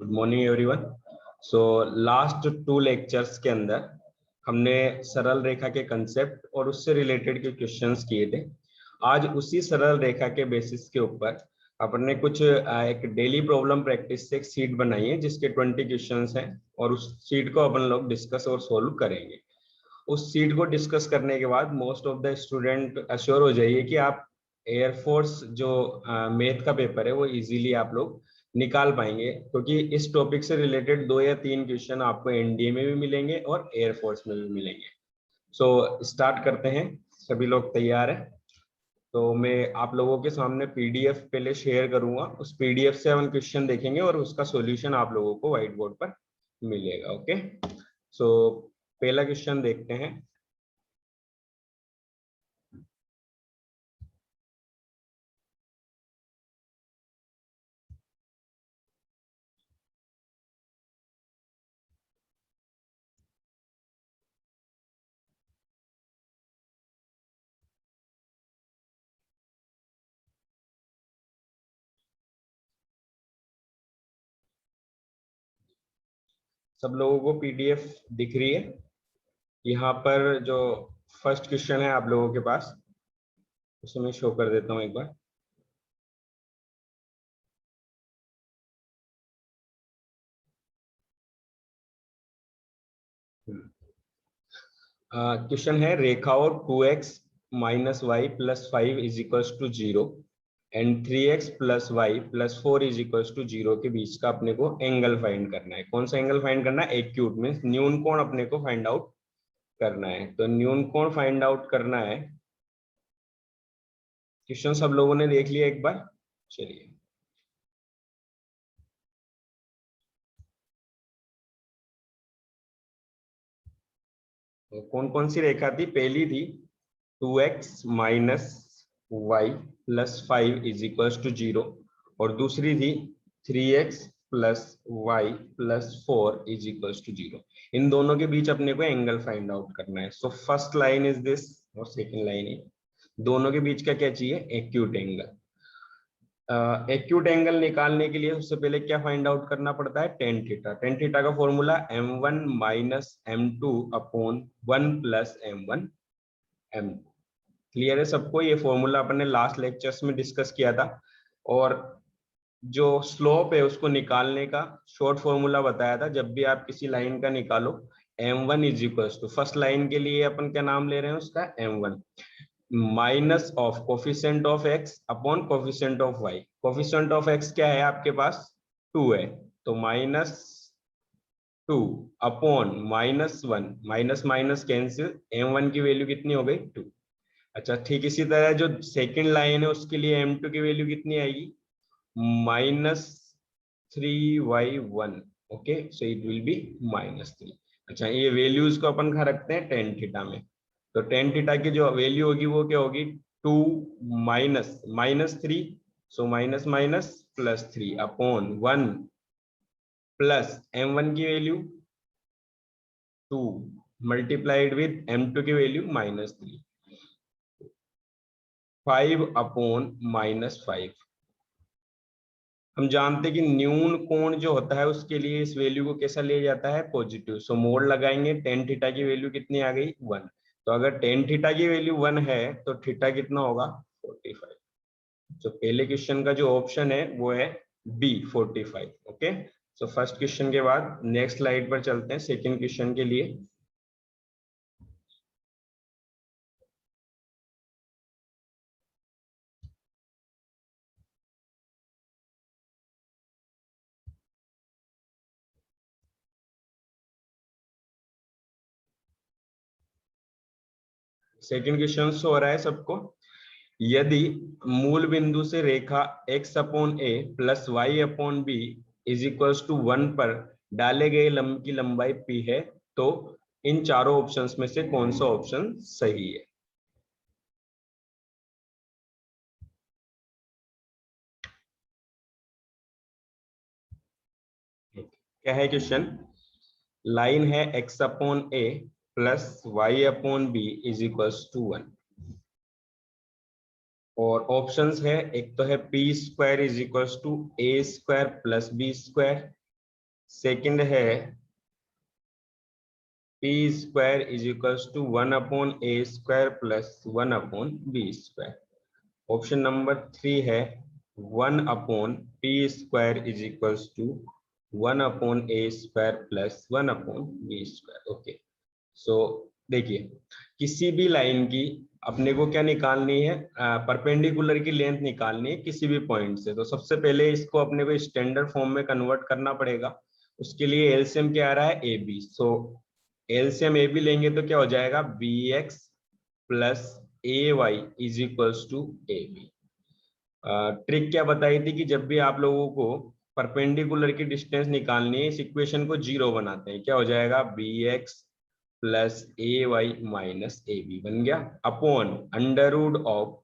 Good morning everyone. So last 2 lectures के अंदर हमने सरल रेखा के कंसेप्ट और उससे रिलेटेड के क्वेश्चंस किए थे। आज उसी सरल रेखा के बेसिस के ऊपर अपने कुछ एक डेली प्रॉब्लम प्रैक्टिस से एक शीट बनाई है जिसके 20 क्वेश्चंस हैं और उस शीट को अपन लोग डिस्कस और सोल्व करेंगे। उस शीट को डिस्कस करने के बाद most of the student assure हो जाइए कि आप एयरफोर्स जो मैथ का पेपर है वो इजीली आप लोग निकाल पाएंगे, क्योंकि इस टॉपिक से रिलेटेड 2 या 3 क्वेश्चन आपको एनडीए में भी मिलेंगे और एयरफोर्स में भी मिलेंगे। सो स्टार्ट करते हैं। सभी लोग तैयार हैं? तो मैं आप लोगों के सामने पीडीएफ पहले शेयर करूंगा, उस पीडीएफ से हम क्वेश्चन देखेंगे और उसका सॉल्यूशन आप लोगों को व्हाइट बोर्ड पर मिलेगा। ओके, सो पहला क्वेश्चन देखते हैं। सब लोगों को पीडीएफ दिख रही है? यहाँ पर जो फर्स्ट क्वेश्चन है आप लोगों के पास, उसे मैं शो कर देता हूँ एक बार। क्वेश्चन है रेखा और 2x minus Y plus 5 is equals to 0 and 3x plus Y plus 4 is equals to 0 के बीच का अपने को एंगल फाइंड करना है। कौन सा एंगल फाइंड करना है? एक्यूट मींस न्यून कोण अपने को फाइंड आउट करना है। तो न्यून कोण फाइंड आउट करना है। क्वेश्चन सब लोगों ने देख लिया एक बार? चलिए, तो कौन कौन सी रेखा थी? पहली थी 2x minus Y plus 5 is equals to 0 और दूसरी थी 3x plus Y plus 4 is equals to 0। इन दोनों के बीच अपने को एंगल फाइंड आउट करना है। So first line is this और सेकंड लाइन है, दोनों के बीच का क्या चाहिए? Acute angle. एक्यूट एंगल निकालने के लिए सबसे पहले क्या फाइंड आउट करना पड़ता है? Tan theta. टेन थीटा का formula m1 minus m2 upon 1 plus m1 m2। Clear है सबको? ये फॉर्मूला अपन ने लास्ट लेक्चर्स में डिस्कस किया था और जो स्लोप है उसको निकालने का शॉर्ट फॉर्मूला बताया था। जब भी आप किसी लाइन का निकालो m1 is equals to, first line के लिए अपन क्या नाम ले रहे हैं उसका? m1 minus of coefficient of x upon coefficient of y। Coefficient of x क्या है आपके पास? 2 है, तो minus 2 upon minus 1, minus minus cancel, m1 की वैल्यू कितनी हो गई? 2। अच्छा, ठीक इसी तरह जो सेकंड लाइन है उसके लिए m2 की वैल्यू कितनी आएगी? Minus 3y1। Okay, so it will be -3। अच्छा, ये वैल्यूज को अपन कहाँ रखते हैं? टेन थीटा में। तो टेन थीटा की जो वैल्यू होगी वो क्या होगी? 2 minus -3, so minus minus plus 3 upon 1 plus m1 की वैल्यू 2 मल्टीप्लाइड विद m2 की वैल्यू -3, 5 अपॉन -5। हम जानते हैं कि न्यून कोण जो होता है उसके लिए इस वैल्यू को कैसा लिया जाता है? पॉजिटिव। सो मोड लगाएंगे, टेन थीटा की वैल्यू कितनी आ गई? 1। तो अगर टेन थीटा की वैल्यू 1 है तो थीटा कितना होगा? 45। तो पहले क्वेश्चन का जो ऑप्शन है वो है B, 45। Okay, so first question के बाद नेक्स्ट स्लाइड पर चलते हैं सेकेंड क्वेश्चन के लिए। सेकेंड क्वेश्चन हो रहा है सबको। यदि मूल बिंदु से रेखा x upon a plus Y upon B is equals to 1 पर डाले गए लंब की लंबाई p है, तो इन चारों ऑप्शंस में से कौन सा ऑप्शन सही है? क्या है क्वेश्चन? लाइन है x upon a plus Y upon B is equals to 1 और ऑप्शंस है, एक तो है P square is equals to A square plus B square, second है P square is equals to 1/a² plus 1/b²। Option number 3 है 1/p² is equals to 1/a² plus 1/b²। Okay, so देखिए किसी भी line की अपने को क्या निकालनी है, परपेंडिकुलर की लेंथ निकालनी है किसी भी पॉइंट से। तो सबसे पहले इसको अपने को स्टैंडर्ड फॉर्म में कन्वर्ट करना पड़ेगा। उसके लिए एलसीएम क्या आ रहा है, a b. So LCM a b लेंगे तो क्या हो जाएगा, b x plus a y is equals to a b. Trick क्या बताई थी कि जब भी आप लोगों को परपेंडिकुलर की डिस्टेंस निकालनी है, इस इक्वेशन को जीरो बनाते हैं। क्या हो जाएगा, b x plus a y minus a b बन गया, अपॉन अंडर रूट ऑफ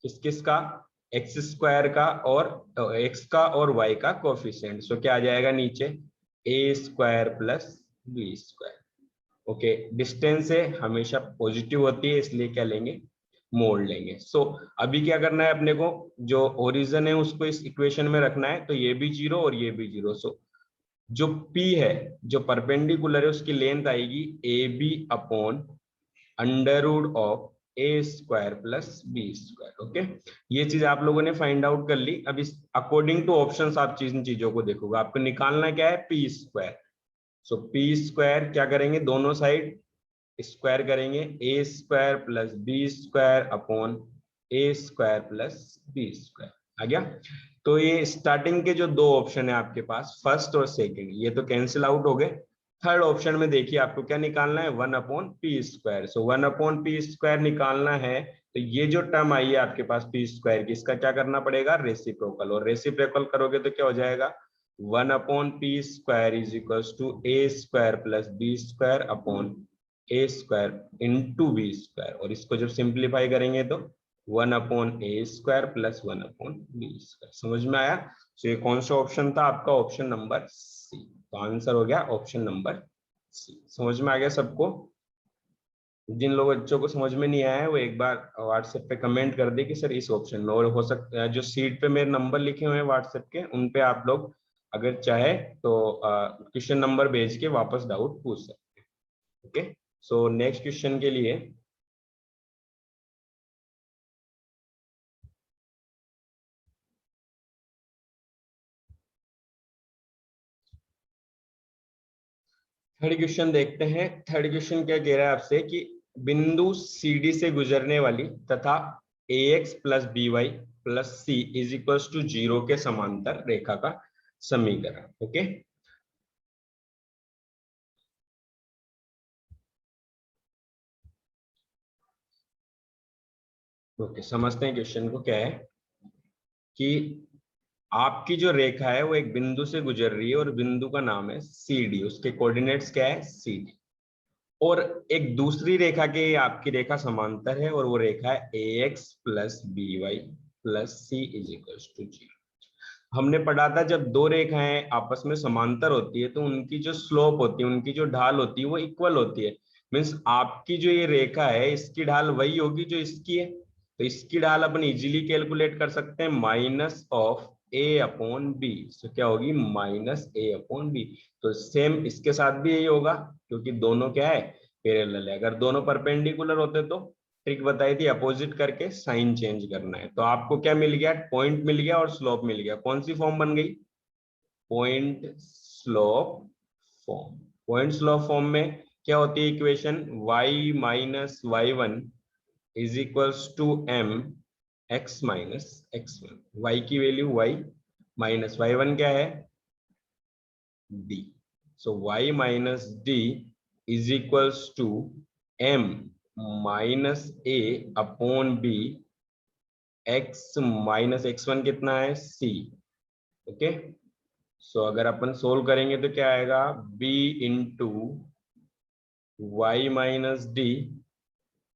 किस किस का, एक्स स्क्वायर का और एक्स का और वाई का कोफिशिएंट। सो क्या आ जाएगा नीचे, A square plus B square. Okay, distance है हमेशा पॉजिटिव होती है, इसलिए क्या लेंगे, मोड लेंगे। सो अभी क्या करना है अपने को, जो ओरिजिन है उसको इस इक्वेशन में रखना है। तो ये भी जीरो और ये भी जीरो। सो जो P है, जो परपेंडिकुलर है, उसकी लेंथ आएगी a b upon under root of a square plus B square. Okay, ये चीज आप लोगों ने फाइंड आउट कर ली। अब इस अकॉर्डिंग टू ऑप्शंस आप इन चीजों को देखोगे। आपको निकालना क्या है, P square. So P square क्या करेंगे, दोनों साइड स्क्वायर करेंगे, A square plus B square upon A square plus B square आ गया। तो ये स्टार्टिंग के जो दो ऑप्शन है आपके पास, फर्स्ट और सेकंड, ये तो कैंसिल आउट हो गए। थर्ड ऑप्शन में देखिए आपको क्या निकालना है, 1/p²। सो 1/p² निकालना है। तो ये जो टर्म आई है आपके पास p² की, इसका क्या करना पड़ेगा, रेसिप्रोकल। और रेसिप्रोकल करोगे तो क्या हो जाएगा, 1/p² is equals to a² plus b² upon a² into b²। और इसको जब सिंप्लीफाई करेंगे तो 1/a² प्लस 1/b²। समझ में आया। तो ये कौन सा ऑप्शन था आपका, ऑप्शन नंबर सी। तो आंसर हो गया ऑप्शन नंबर सी। समझ में आ गया सबको। जिन लोगों बच्चों को समझ में नहीं आया है वो एक बार व्हाट्सएप पे कमेंट कर दे कि सर इस ऑप्शन में। और हो सकता है जो सीट पे मेरे नंबर लिखे हुए हैं व्हाट्सएप के, उन पे आप लोग अगर चाहे तो क्वेश्चन नंबर भेज के वापस डाउट पूछ सकते हैं। ओके, सो नेक्स्ट क्वेश्चन के लिए थर्ड क्वेश्चन देखते हैं। थर्ड क्वेश्चन क्या कह रहा है आपसे कि बिंदु सी डी से गुजरने वाली तथा A X plus B Y plus C is equal to 0 के समांतर रेखा का समीकरण। ओके, ओके समझते हैं क्वेश्चन को। क्या है कि आपकी जो रेखा है वो एक बिंदु से गुजर रही है और बिंदु का नाम है सी डी, उसके कोऑर्डिनेट्स क्या है, सी डी। और एक दूसरी रेखा के आपकी रेखा समांतर है और वो रेखा है A X plus B Y plus C is equal to 0। हमने पढ़ा था जब दो रेखाएं आपस में समांतर होती है तो उनकी जो स्लोप होती है, उनकी जो ढाल होती है वो इक्वल होती है। मीन्स आपकी जो ये रेखा है इसकी ढाल वही होगी जो इसकी है। तो इसकी ढाल अपन इजीली कैलकुलेट कर सकते हैं, minus of a upon b. तो क्या होगी, माइनस ए अपॉन बी। तो सेम इसके साथ भी यही होगा क्योंकि दोनों क्या है, पैरेलल है। अगर दोनों परपेंडिकुलर होते तो ट्रिक बताई थी, अपोजिट करके साइन चेंज करना है। तो आपको क्या मिल गया, पॉइंट मिल गया और स्लोप मिल गया। कौन सी फॉर्म बन गई, point slope form. Point slope form में क्या होती है equation, y minus y1 is equals to m x minus x1। y की वैल्यू y माइनस y1 क्या है, d। So y minus d is equals to m minus a upon b, x minus x1 कितना है, c। Okay, सो अगर अपन solve करेंगे तो क्या आएगा, b into Y minus D,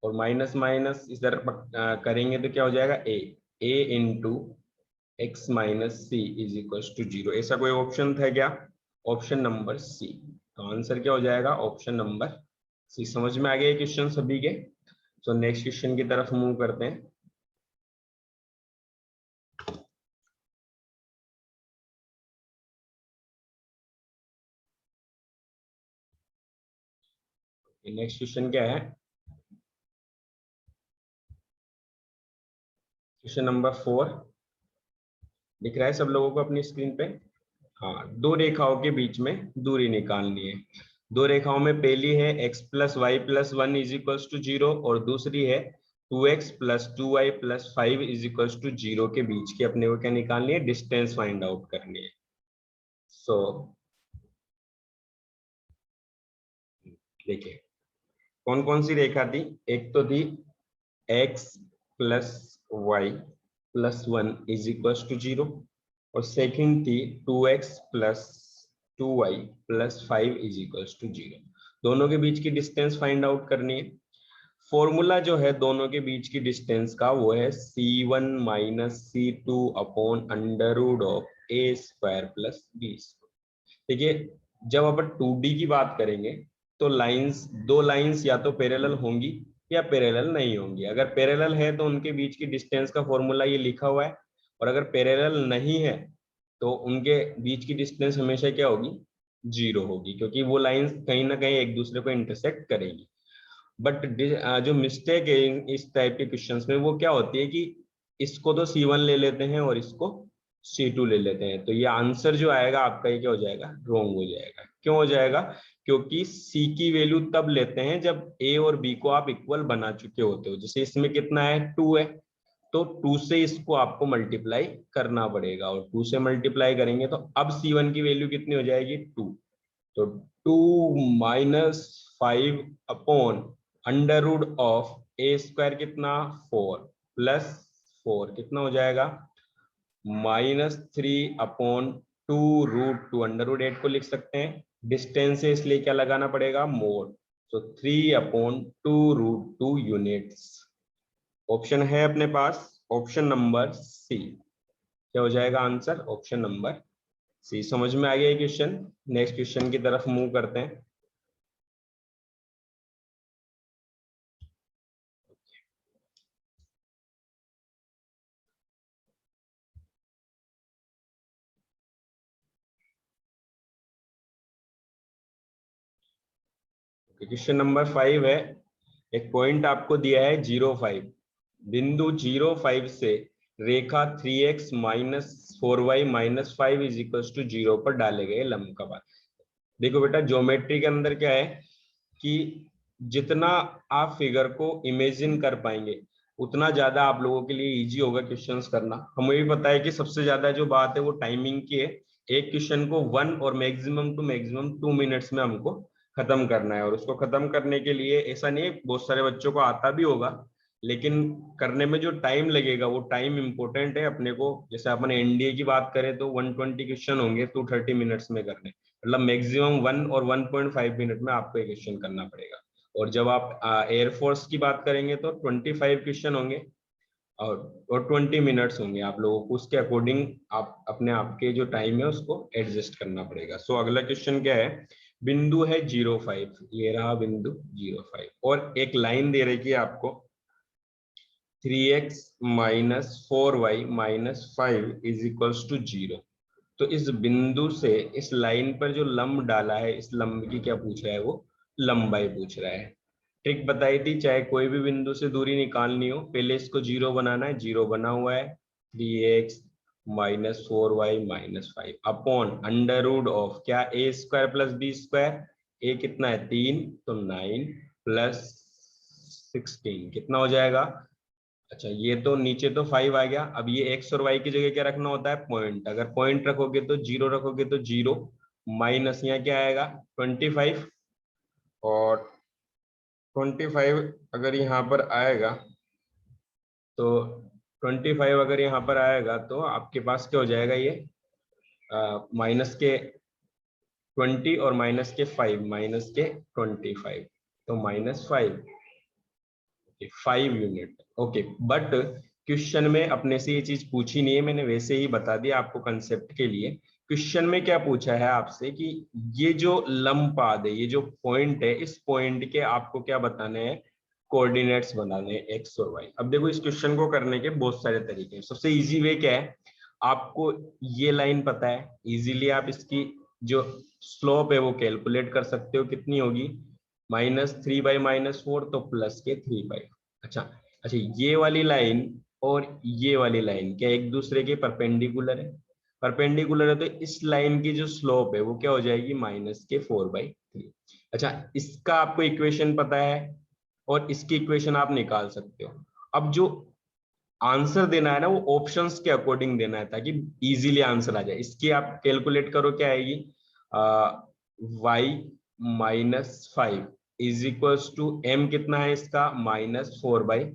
और माइनस माइनस इधर करेंगे तो क्या हो जाएगा, A into X minus C is equal to 0। ऐसा कोई ऑप्शन था क्या, ऑप्शन नंबर सी। तो आंसर क्या हो जाएगा, ऑप्शन नंबर सी। समझ में आ गया क्वेश्चन सभी के। तो नेक्स्ट क्वेश्चन की तरफ मूव करते हैं। नेक्स्ट क्वेश्चन क्या है, क्वेश्चन नंबर 4 दिख रहा है सब लोगों को अपनी स्क्रीन पे। हाँ, दो रेखाओं के बीच में दूरी निकालनी है। दो रेखाओं में पहली है x plus Y plus one is equals to zero और दूसरी है 2x plus 2y plus 5 is equals to zero के बीच की अपने को क्या निकालनी है, डिस्टेंस फाइंड आउट करनी है। सो देखिए कौन कौन सी रेखा थी, एक तो थी x plus Y plus one is equals to zero और सेकंड थी 2x plus 2y plus 5 is equals to zero. दोनों के बीच की डिस्टेंस फाइंड आउट करनी है। फॉर्मूला जो है दोनों के बीच की डिस्टेंस का वो है c1 minus c2 upon under root of a square plus b square. देखिए जब अपन 2D की बात करेंगे तो लाइंस, दो लाइंस या तो पैरेलल होंगी या पैरेलल नहीं होंगी। अगर पैरेलल है तो उनके बीच की डिस्टेंस का फॉर्मूला ये लिखा हुआ है, और अगर पैरेलल नहीं है तो उनके बीच की डिस्टेंस हमेशा क्या होगी, जीरो होगी, क्योंकि वो लाइंस कहीं ना कहीं एक दूसरे को इंटरसेक्ट करेगी। बट जो मिस्टेक है इस टाइप के क्वेश्चंस में वो क्या होती है कि इसको तो C1 ले लेते हैं और इसको C2 ले लेते हैं, तो ये आंसर जो आएगा आपका ये क्या हो जाएगा, रॉन्ग हो जाएगा। क्यों हो जाएगा, क्योंकि C की वैल्यू तब लेते हैं जब A और B को आप इक्वल बना चुके होते हो। जैसे इसमें कितना है, 2 है, तो 2 से इसको आपको मल्टीप्लाई करना पड़ेगा और 2 से मल्टीप्लाई करेंगे तो अब C1 की वैल्यू कितनी हो जाएगी, 2। तो 2 minus 5 upon under root of a square कितना, 4 प्लस 4 कितना हो जाएगा, -3 अपॉन 2 रूट 2। अंडर रूट 8 को लिख सकते हैं, डिस्टेंस है इसलिए क्या लगाना पड़ेगा, मोड। तो 3 अपॉन 2 रूट 2 यूनिट्स। ऑप्शन है अपने पास, ऑप्शन नंबर सी क्या हो जाएगा आंसर, ऑप्शन नंबर सी। समझ में आ गया ये क्वेश्चन। नेक्स्ट क्वेश्चन की तरफ मूव करते हैं। क्वेश्चन नंबर 5 है, एक पॉइंट आपको दिया है 0,5, बिंदु 0,5 से रेखा 3x minus 4y minus 5 is equal to 0 पर डाले गए लंब का मान। देखो बेटा ज्योमेट्री के अंदर क्या है कि जितना आप फिगर को इमेजिन कर पाएंगे उतना ज्यादा आप लोगों के लिए इजी होगा क्वेश्चंस करना। हमें भी पता है कि सबसे ज्यादा जो बात है वो टाइमिंग की है। एक क्वेश्चन को 1 और मैक्सिमम टू मैक्सिमम 2 मिनट्स में हमको खत्म करना है, और उसको खत्म करने के लिए ऐसा नहीं है, बहुत सारे बच्चों को आता भी होगा, लेकिन करने में जो टाइम लगेगा वो टाइम इंपॉर्टेंट है अपने को। जैसे अपन NDA की बात करें तो 120 क्वेश्चन होंगे 230 मिनट्स में करने, मतलब मैक्सिमम 1 और 1.5 मिनट में आपको एक क्वेश्चन करना पड़ेगा। और जब आप एयरफोर्स की बात करेंगे तो 25 क्वेश्चन होंगे और 20 मिनट्स होंगे आप लोगों को। उसके अकॉर्डिंग आप अपने आपके जो टाइम है उसको एडजस्ट करना पड़ेगा। सो अगला क्वेश्चन क्या है, बिंदु है 0,5, ये रहा बिंदु 0,5 और एक लाइन दे रही है आपको 3x minus 4y minus 5 is equals to 0। तो इस बिंदु से इस लाइन पर जो लंब डाला है, इस लंब की क्या पूछ रहा है, वो लंबाई पूछ रहा है। ट्रिक बताई थी, चाहे कोई भी बिंदु से दूरी निकालनी हो पहले इसको 0 बनाना है, 0 बना हुआ है, 3x minus 4y minus 5 upon under root of क्या, a square plus B square, a कितना है 3 तो 9 प्लस 16 कितना हो जाएगा। अच्छा ये तो नीचे तो 5 आ गया, अब ये x और y की जगह क्या रखना होता है, पॉइंट। अगर पॉइंट रखोगे तो 0 रखोगे तो 0 माइनस यहाँ क्या आएगा 25, और 25 अगर यहाँ पर आएगा तो 25 अगर यहाँ पर आएगा तो आपके पास क्या हो जाएगा, ये माइनस के 20 और माइनस के 5, माइनस के 25 तो -5 यूनिट। ओके, बट क्वेश्चन में अपने से ये चीज पूछी नहीं है, मैंने वैसे ही बता दिया आपको कंसेप्ट के लिए। क्वेश्चन में क्या पूछा है आपसे कि ये जो लंब पाद है, ये जो पॉइंट है, इस पॉइंट के आपको क्या बताने हैं, कोऑर्डिनेट्स बनाने हैं x और y। अब देखो इस क्वेश्चन को करने के बहुत सारे तरीके हैं। सबसे इजी वे क्या है, आपको ये लाइन पता है, इजीली आप इसकी जो स्लोप है वो कैलकुलेट कर सकते हो, कितनी होगी -3/-4 तो प्लस के 3/। अच्छा अच्छा, ये वाली लाइन और ये वाली लाइन क्या एक दूसरे के परपेंडिकुलर है? परपेंडिकुलर है तो इस लाइन की जो स्लोप है वो क्या हो जाएगी, -4/3। अच्छा, इसका आपको इक्वेशन पता है और इसकी इक्वेशन आप निकाल सकते हो। अब जो आंसर देना है ना वो ऑप्शंस के अकॉर्डिंग देना है ताकि इजीली आंसर आ जाए। इसकी आप कैलकुलेट करो, क्या आएगी, y-5 is equals to m कितना है इसका, -4/3,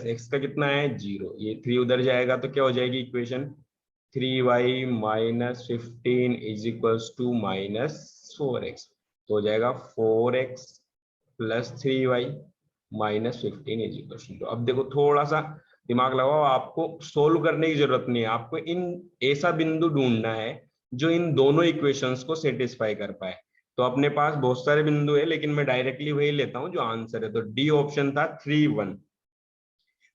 x का कितना है 0, ये 3 उधर जाएगा तो क्या हो जाएगी equation, 3y-15 is equals to -4x, तो हो जाएगा 4x plus 3y -15 is equal to. अब देखो थोड़ा सा दिमाग लगाओ, आपको सोल्व करने की जरूरत नहीं है, आपको इन ऐसा बिंदु ढूंढना है जो इन दोनों इक्वेशंस को सेटिस्फाई कर पाए। तो अपने पास बहुत सारे बिंदु है लेकिन मैं डायरेक्टली वही लेता हूं जो आंसर है, तो डी ऑप्शन था 3 1।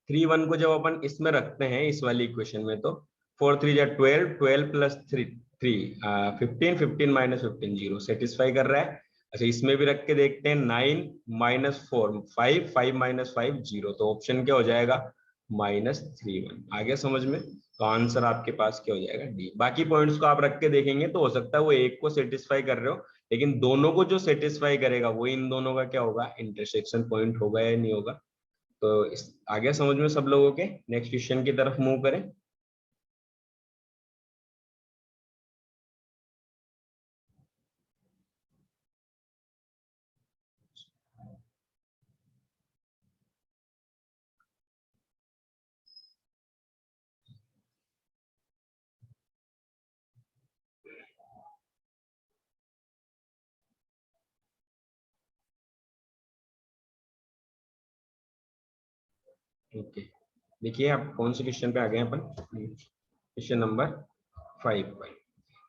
3 1 को जब अपन इसमें रखते हैं इस वाली इक्वेशन में तो 4 3 जा 12, 12 प्लस 3 15, 15 -15 0 सेटिस्फाई कर रहा है। अच्छा, इसमें भी रख के देखते हैं, 9 -4 5, 5 -5 0, तो ऑप्शन क्या हो जाएगा, -3 1। आ गया समझ में? तो आंसर आपके पास क्या हो जाएगा, डी। बाकी पॉइंट्स को आप रख के देखेंगे तो हो सकता है वो एक को सेटिस्फाई कर रहे हो, लेकिन दोनों को जो सेटिस्फाई करेगा वो इन दोनों का क्या होगा, इंटरसेक्शन पॉइंट होगा या नहीं होगा। तो इस आ गया समझ में सब लोगों के? नेक्स्ट क्वेश्चन की तरफ मूव करें। ओके, देखिए आप कौन से क्वेश्चन पे आ गए हैं अपन, क्वेश्चन नंबर 5।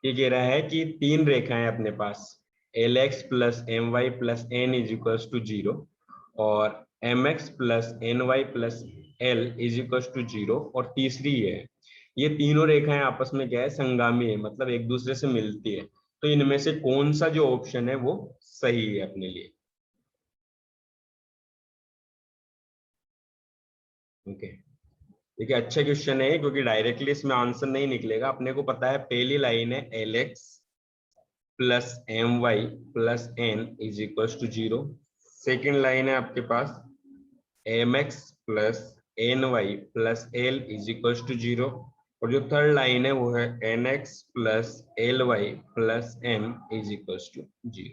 ये कह रहा है कि तीन रेखाएं अपने पास, L X plus M Y plus N is equals to 0 और M X plus N Y plus L is equals to 0, और तीसरी ये है, ये तीनों रेखाएं आपस में क्या है, संगामी है, मतलब एक दूसरे से मिलती है। तो इनमें से कौन सा जो ऑप्शन है वो सही है अपने लिए? ओके, देखिए अच्छा क्वेश्चन है क्योंकि डायरेक्टली इसमें आंसर नहीं निकलेगा। अपने को पता है पहली लाइन है L X plus M Y plus N is equal to 0। Second line है आपके पास M X plus N Y plus L is equal to 0, और जो थर्ड लाइन है वो है N X plus L Y plus N is equal to 0।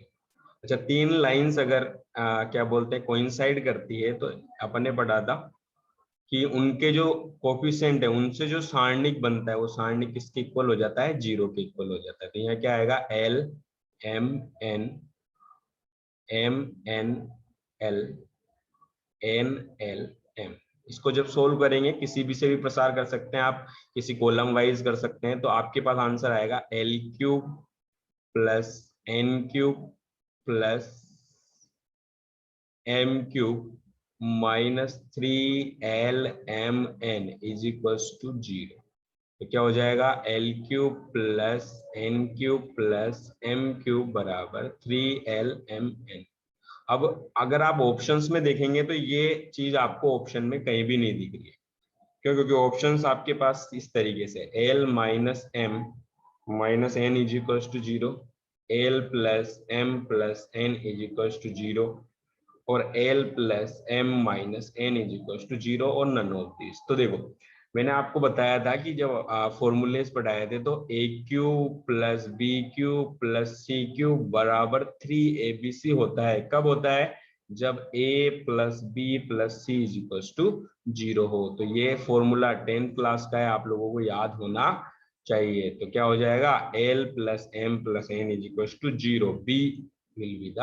अच्छा, तीन लाइंस अगर क्या बोलते हैं कोइंसाइड करती है तो अपन ने पढ़ा था कि उनके जो कोफिशिएंट है उनसे जो सारणिक बनता है वो सारणिक किसके इक्वल हो जाता है, 0 के इक्वल हो जाता है। तो यहाँ क्या आएगा, l m n m n l n l m. इसको जब सोल्व करेंगे किसी भी से भी प्रसार कर सकते हैं आप, किसी कॉलम वाइज कर सकते हैं, तो आपके पास आंसर आएगा l cube plus n cube plus m cube -3 LMN is equals to 0। तो क्या हो जाएगा, l cube plus n cube plus m cube बराबर 3 LMN। अब अगर आप ऑप्शंस में देखेंगे तो ये चीज आपको ऑप्शन में कहीं भी नहीं दिख रही है। क्यों? क्योंकि ऑप्शंस आपके पास इस तरीके से L minus m minus n is equals to 0, L plus M plus N is equals to 0, और L plus m minus n is equal to 0, और नन ऑफ दिस। तो देखो मैंने आपको बताया था कि जब फॉर्मूलेस पढ़ाए थे तो A cube plus B cube plus C cube बराबर 3ABC होता है। कब होता है? जब a plus B plus C is equal to 0 हो। तो ये फॉर्मूला 10th क्लास का है, आप लोगों को याद होना चाहिए। तो क्या हो जाएगा, L plus M plus N is equal to 0, B will be the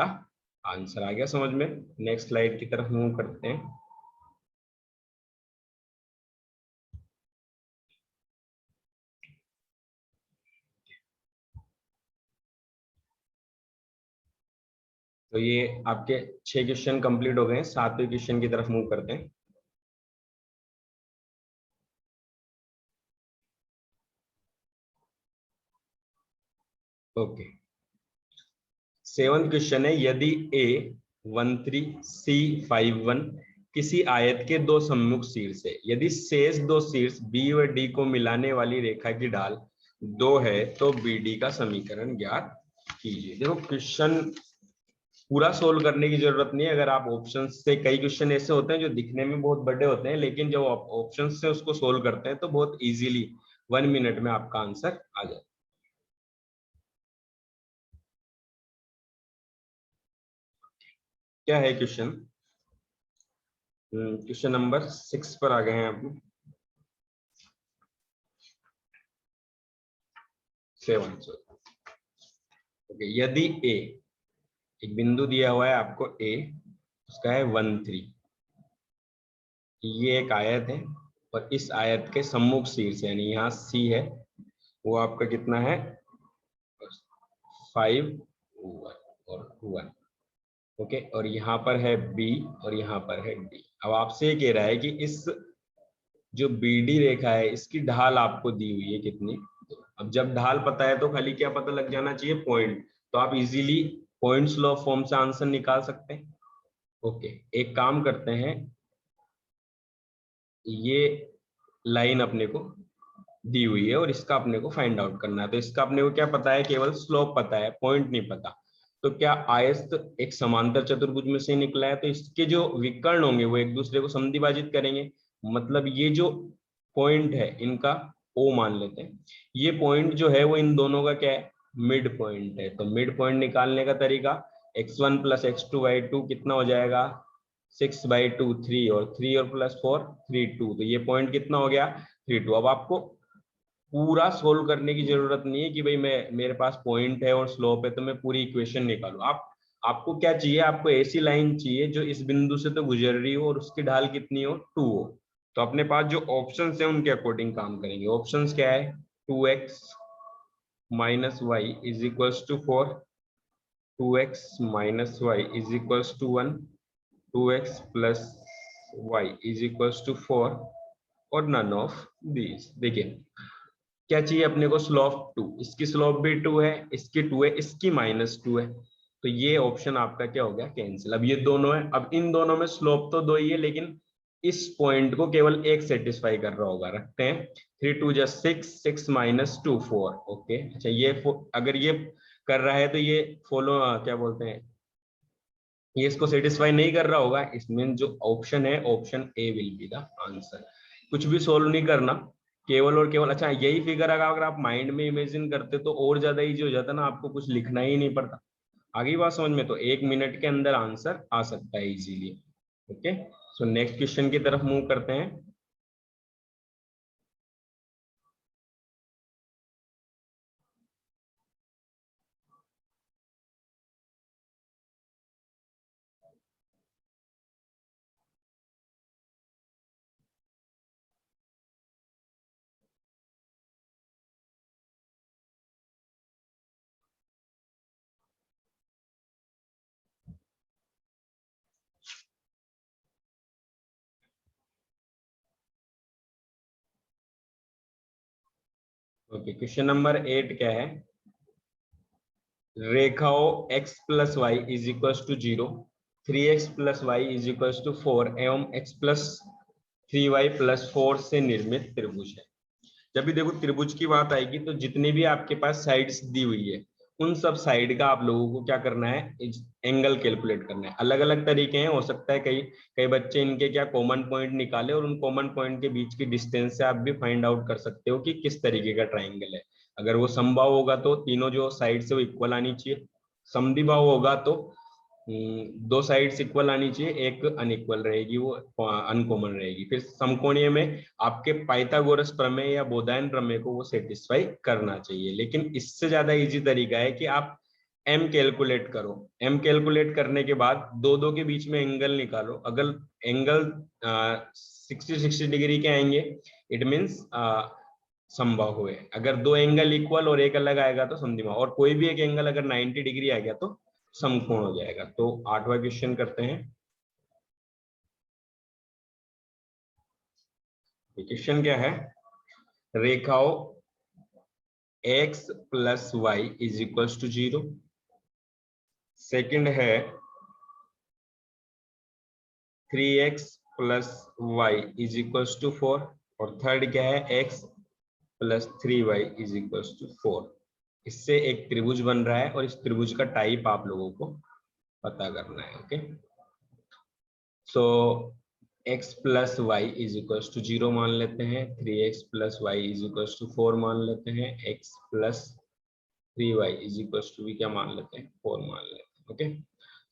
answer. आ गया समझ में? नेक्स्ट स्लाइड की तरफ मूव करते हैं। तो ये आपके 6 क्वेश्चन कंप्लीट हो गए हैं, 7वें क्वेश्चन की तरफ मूव करते हैं। ओके, 7वां क्वेश्चन है, यदि A13 C51 किसी आयत के दो सम्मुख शीर्ष है, यदि शेष दो शीर्ष B व D को मिलाने वाली रेखा की ढाल 2 है तो BD का समीकरण ज्ञात कीजिए। देखो क्वेश्चन पूरा सोल्व करने की जरूरत नहीं है। अगर आप ऑप्शन से, कई क्वेश्चन ऐसे होते हैं जो दिखने में बहुत बड़े होते हैं, लेकिन जब आप ऑप्शन से उसको सोल्व करते हैं तो बहुत इजीली 1 मिनट में आपका आंसर आ जाए। क्या है क्वेश्चन? क्वेश्चन नंबर 6 पर आ गए हैं आप। 7 ओके। यदि ए, एक बिंदु दिया हुआ है आपको ए, उसका है 13, ये एक आयत है और इस आयत के सम्मुख शीर्ष यानी यहाँ सी है, वो आपका कितना है 5 और 1। ओके, और यहाँ पर है बी और यहाँ पर है डी। अब आपसे ये कह रहा है कि इस जो बीडी रेखा है इसकी ढाल आपको दी हुई है कितनी। अब जब ढाल पता है तो खाली क्या पता लग जाना चाहिए, पॉइंट। तो आप इजीली पॉइंट्स लॉ फॉर्म से आंसर निकाल सकते हैं। ओके, एक काम करते हैं, ये लाइन अपने को दी हुई है और इसका अपने को फाइंड आउट करना है। तो इसका अपने को क्या पता है, केवल स्लोप पता है, पॉइंट नहीं पता। तो क्या आयत एक समांतर चतुर्भुज में से निकला है, तो इसके जो विकर्ण होंगे वो एक दूसरे को समद्विभाजित करेंगे। मतलब ये जो पॉइंट है इनका ओ मान लेते हैं, ये पॉइंट जो है वो इन दोनों का क्या है, मिड पॉइंट है। तो मिड पॉइंट निकालने का तरीका, x1 प्लस x2/2 कितना हो जाएगा 6/2 3, और 3 और प्लस 4 3 2, तो ये पॉइंट कितना हो गया 3 2। अब आपको पूरा सोल्व करने की जरूरत नहीं है कि भाई मैं, मेरे पास पॉइंट है और स्लोप है तो मैं पूरी इक्वेशन निकालूं। आपको क्या चाहिए, आपको ऐसी लाइन चाहिए जो इस बिंदु से तो गुजर रही हो और उसकी ढाल कितनी हो 2 हो। तो अपने पास जो ऑप्शंस है उनके अकॉर्डिंग काम करेंगे। ऑप्शंस क्या है, 2x minus y is equals to 4, 2x minus y is equals to 1, 2x plus y is equals to 4 और नन ऑफ दीज। देखिए क्या चाहिए अपने को, स्लोप 2, इसकी स्लोप भी 2 है, इसकी 2 है, इसकी -2 है। तो ये ऑप्शन आपका क्या हो गया, कैंसिल। अब ये दोनों है, अब इन दोनों में स्लोप तो 2 ही है, लेकिन इस पॉइंट को केवल एक सेटिस्फाई कर रहा होगा। रखते हैं 3 2 6, 6 -2 4। ओके, अच्छा ये अगर ये कर रहा है तो ये फॉलो क्या बोलते हैं, ये इसको सेटिस्फाई नहीं कर रहा होगा, इसमें जो ऑप्शन है option A will be the answer. कुछ भी सोल्व नहीं करना, केवल और केवल, अच्छा यही फिगर अगर आप माइंड में इमेजिन करते तो और ज्यादा इजी हो जाता ना, आपको कुछ लिखना ही नहीं पड़ता। आगे बात समझ में, तो 1 मिनट के अंदर आंसर आ सकता है easily. Okay, so next question की तरफ मूव करते हैं। ओके, क्वेश्चन नंबर 8 क्या है, रेखाओं x plus y is equal to 0, 3x plus y is equal to 4 एवं x प्लस 3y प्लस 4 से निर्मित त्रिभुज है। जब भी देखो त्रिभुज की बात आएगी तो जितनी भी आपके पास साइड्स दी हुई है उन सब साइड का आप लोगों को क्या करना है, एंगल कैलकुलेट करना है। अलग अलग तरीके हैं, हो सकता है कई कई बच्चे इनके क्या कॉमन पॉइंट निकाले और उन कॉमन पॉइंट के बीच की डिस्टेंस से आप भी फाइंड आउट कर सकते हो कि किस तरीके का ट्राइंगल है। अगर वो समबाहु होगा तो तीनों जो साइड से वो इक्वल आनी चाहिए, समद्विबाहु होगा तो दो साइड्स इक्वल आनी चाहिए, एक अनइक्वल रहेगी, वो अनकॉमन रहेगी। फिर समकोणीय में आपके पाइथागोरस प्रमेय या बोधायन प्रमेय को वो सेटिस्फाई करना चाहिए। लेकिन इससे ज्यादा इजी तरीका है कि आप एम कैलकुलेट करो, एम कैलकुलेट करने के बाद दो दो के बीच में एंगल निकालो। अगर एंगल 60 डिग्री के आएंगे इट मीन्स समबाहु है। अगर दो एंगल इक्वल और एक अलग आएगा तो समद्विबाहु, और कोई भी एक एंगल अगर 90 डिग्री आ गया तो समकोण हो जाएगा। तो 8वां क्वेश्चन करते हैं। क्वेश्चन क्या है, रेखाओं x plus y is equal to 0, second है 3x plus y is equals to 4, और थर्ड क्या है x plus 3y is equals to 4। इससे एक त्रिभुज बन रहा है और इस त्रिभुज का टाइप आप लोगों को पता करना है। Okay, so x plus y is equals to 0 मान लेते हैं, 3x plus y is equals to 4 मान लेते हैं, x plus 3y is equals to भी क्या मान लेते हैं, 4 मान लेते हैं। ओके,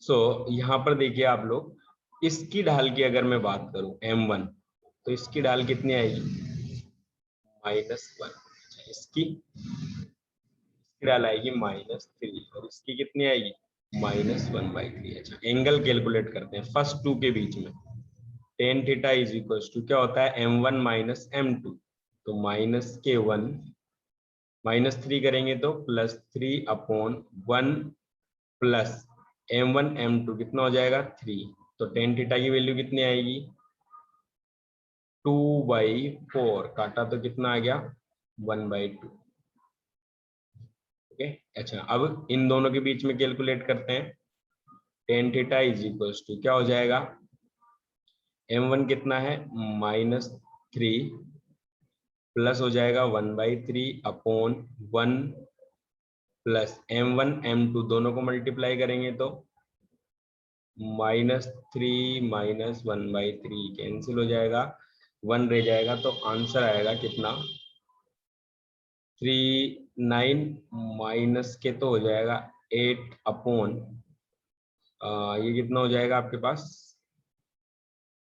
सो यहाँ पर देखिए आप लोग, इसकी ढाल की अगर मैं बात करूं m1, तो इसकी ढाल कितनी आएगी, -1। इसकी ढाल आएगी -3, और इसकी कितनी आएगी, -1/3। अच्छा, एंगल कैलकुलेट करते हैं फर्स्ट टू के बीच में। Tan theta is equal to क्या होता है, m1 माइनस m2, तो -k1 -3 करेंगे तो +3/1 प्लस m1 m2 कितना हो जाएगा 3। तो टेन थीटा की वैल्यू कितनी आएगी, 2/4, काटा तो कितना आ गया, 1/2। ओके, अच्छा अब इन दोनों के बीच में कैलकुलेट करते हैं। Tan theta is equal to क्या हो जाएगा, m1 कितना है -3, प्लस हो जाएगा 1/3/1 प्लस m1 m2 दोनों को मल्टीप्लाई करेंगे तो -3 माइनस 1/3 कैंसिल हो जाएगा, 1 रह जाएगा, तो आंसर आएगा कितना, 3 9 माइनस के तो हो जाएगा 8/, ये कितना हो जाएगा आपके पास,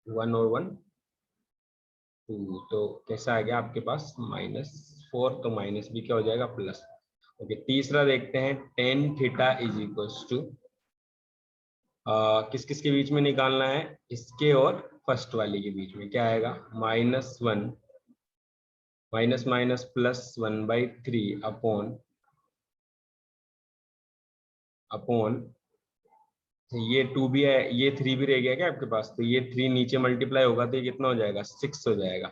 1 और 1 2, तो कैसा आ गया आपके पास -4, तो माइनस भी क्या हो जाएगा, प्लस। ओके, तीसरा देखते हैं, tan theta is equals to, किस किस के बीच में निकालना है, इसके और फर्स्ट वाले के बीच में क्या आएगा, -1 माइनस माइनस +1/3 अपॉन ये 2 भी है, ये 3 भी रह गया क्या आपके पास, तो ये 3 नीचे मल्टीप्लाई होगा तो ये कितना हो जाएगा, 6 हो जाएगा,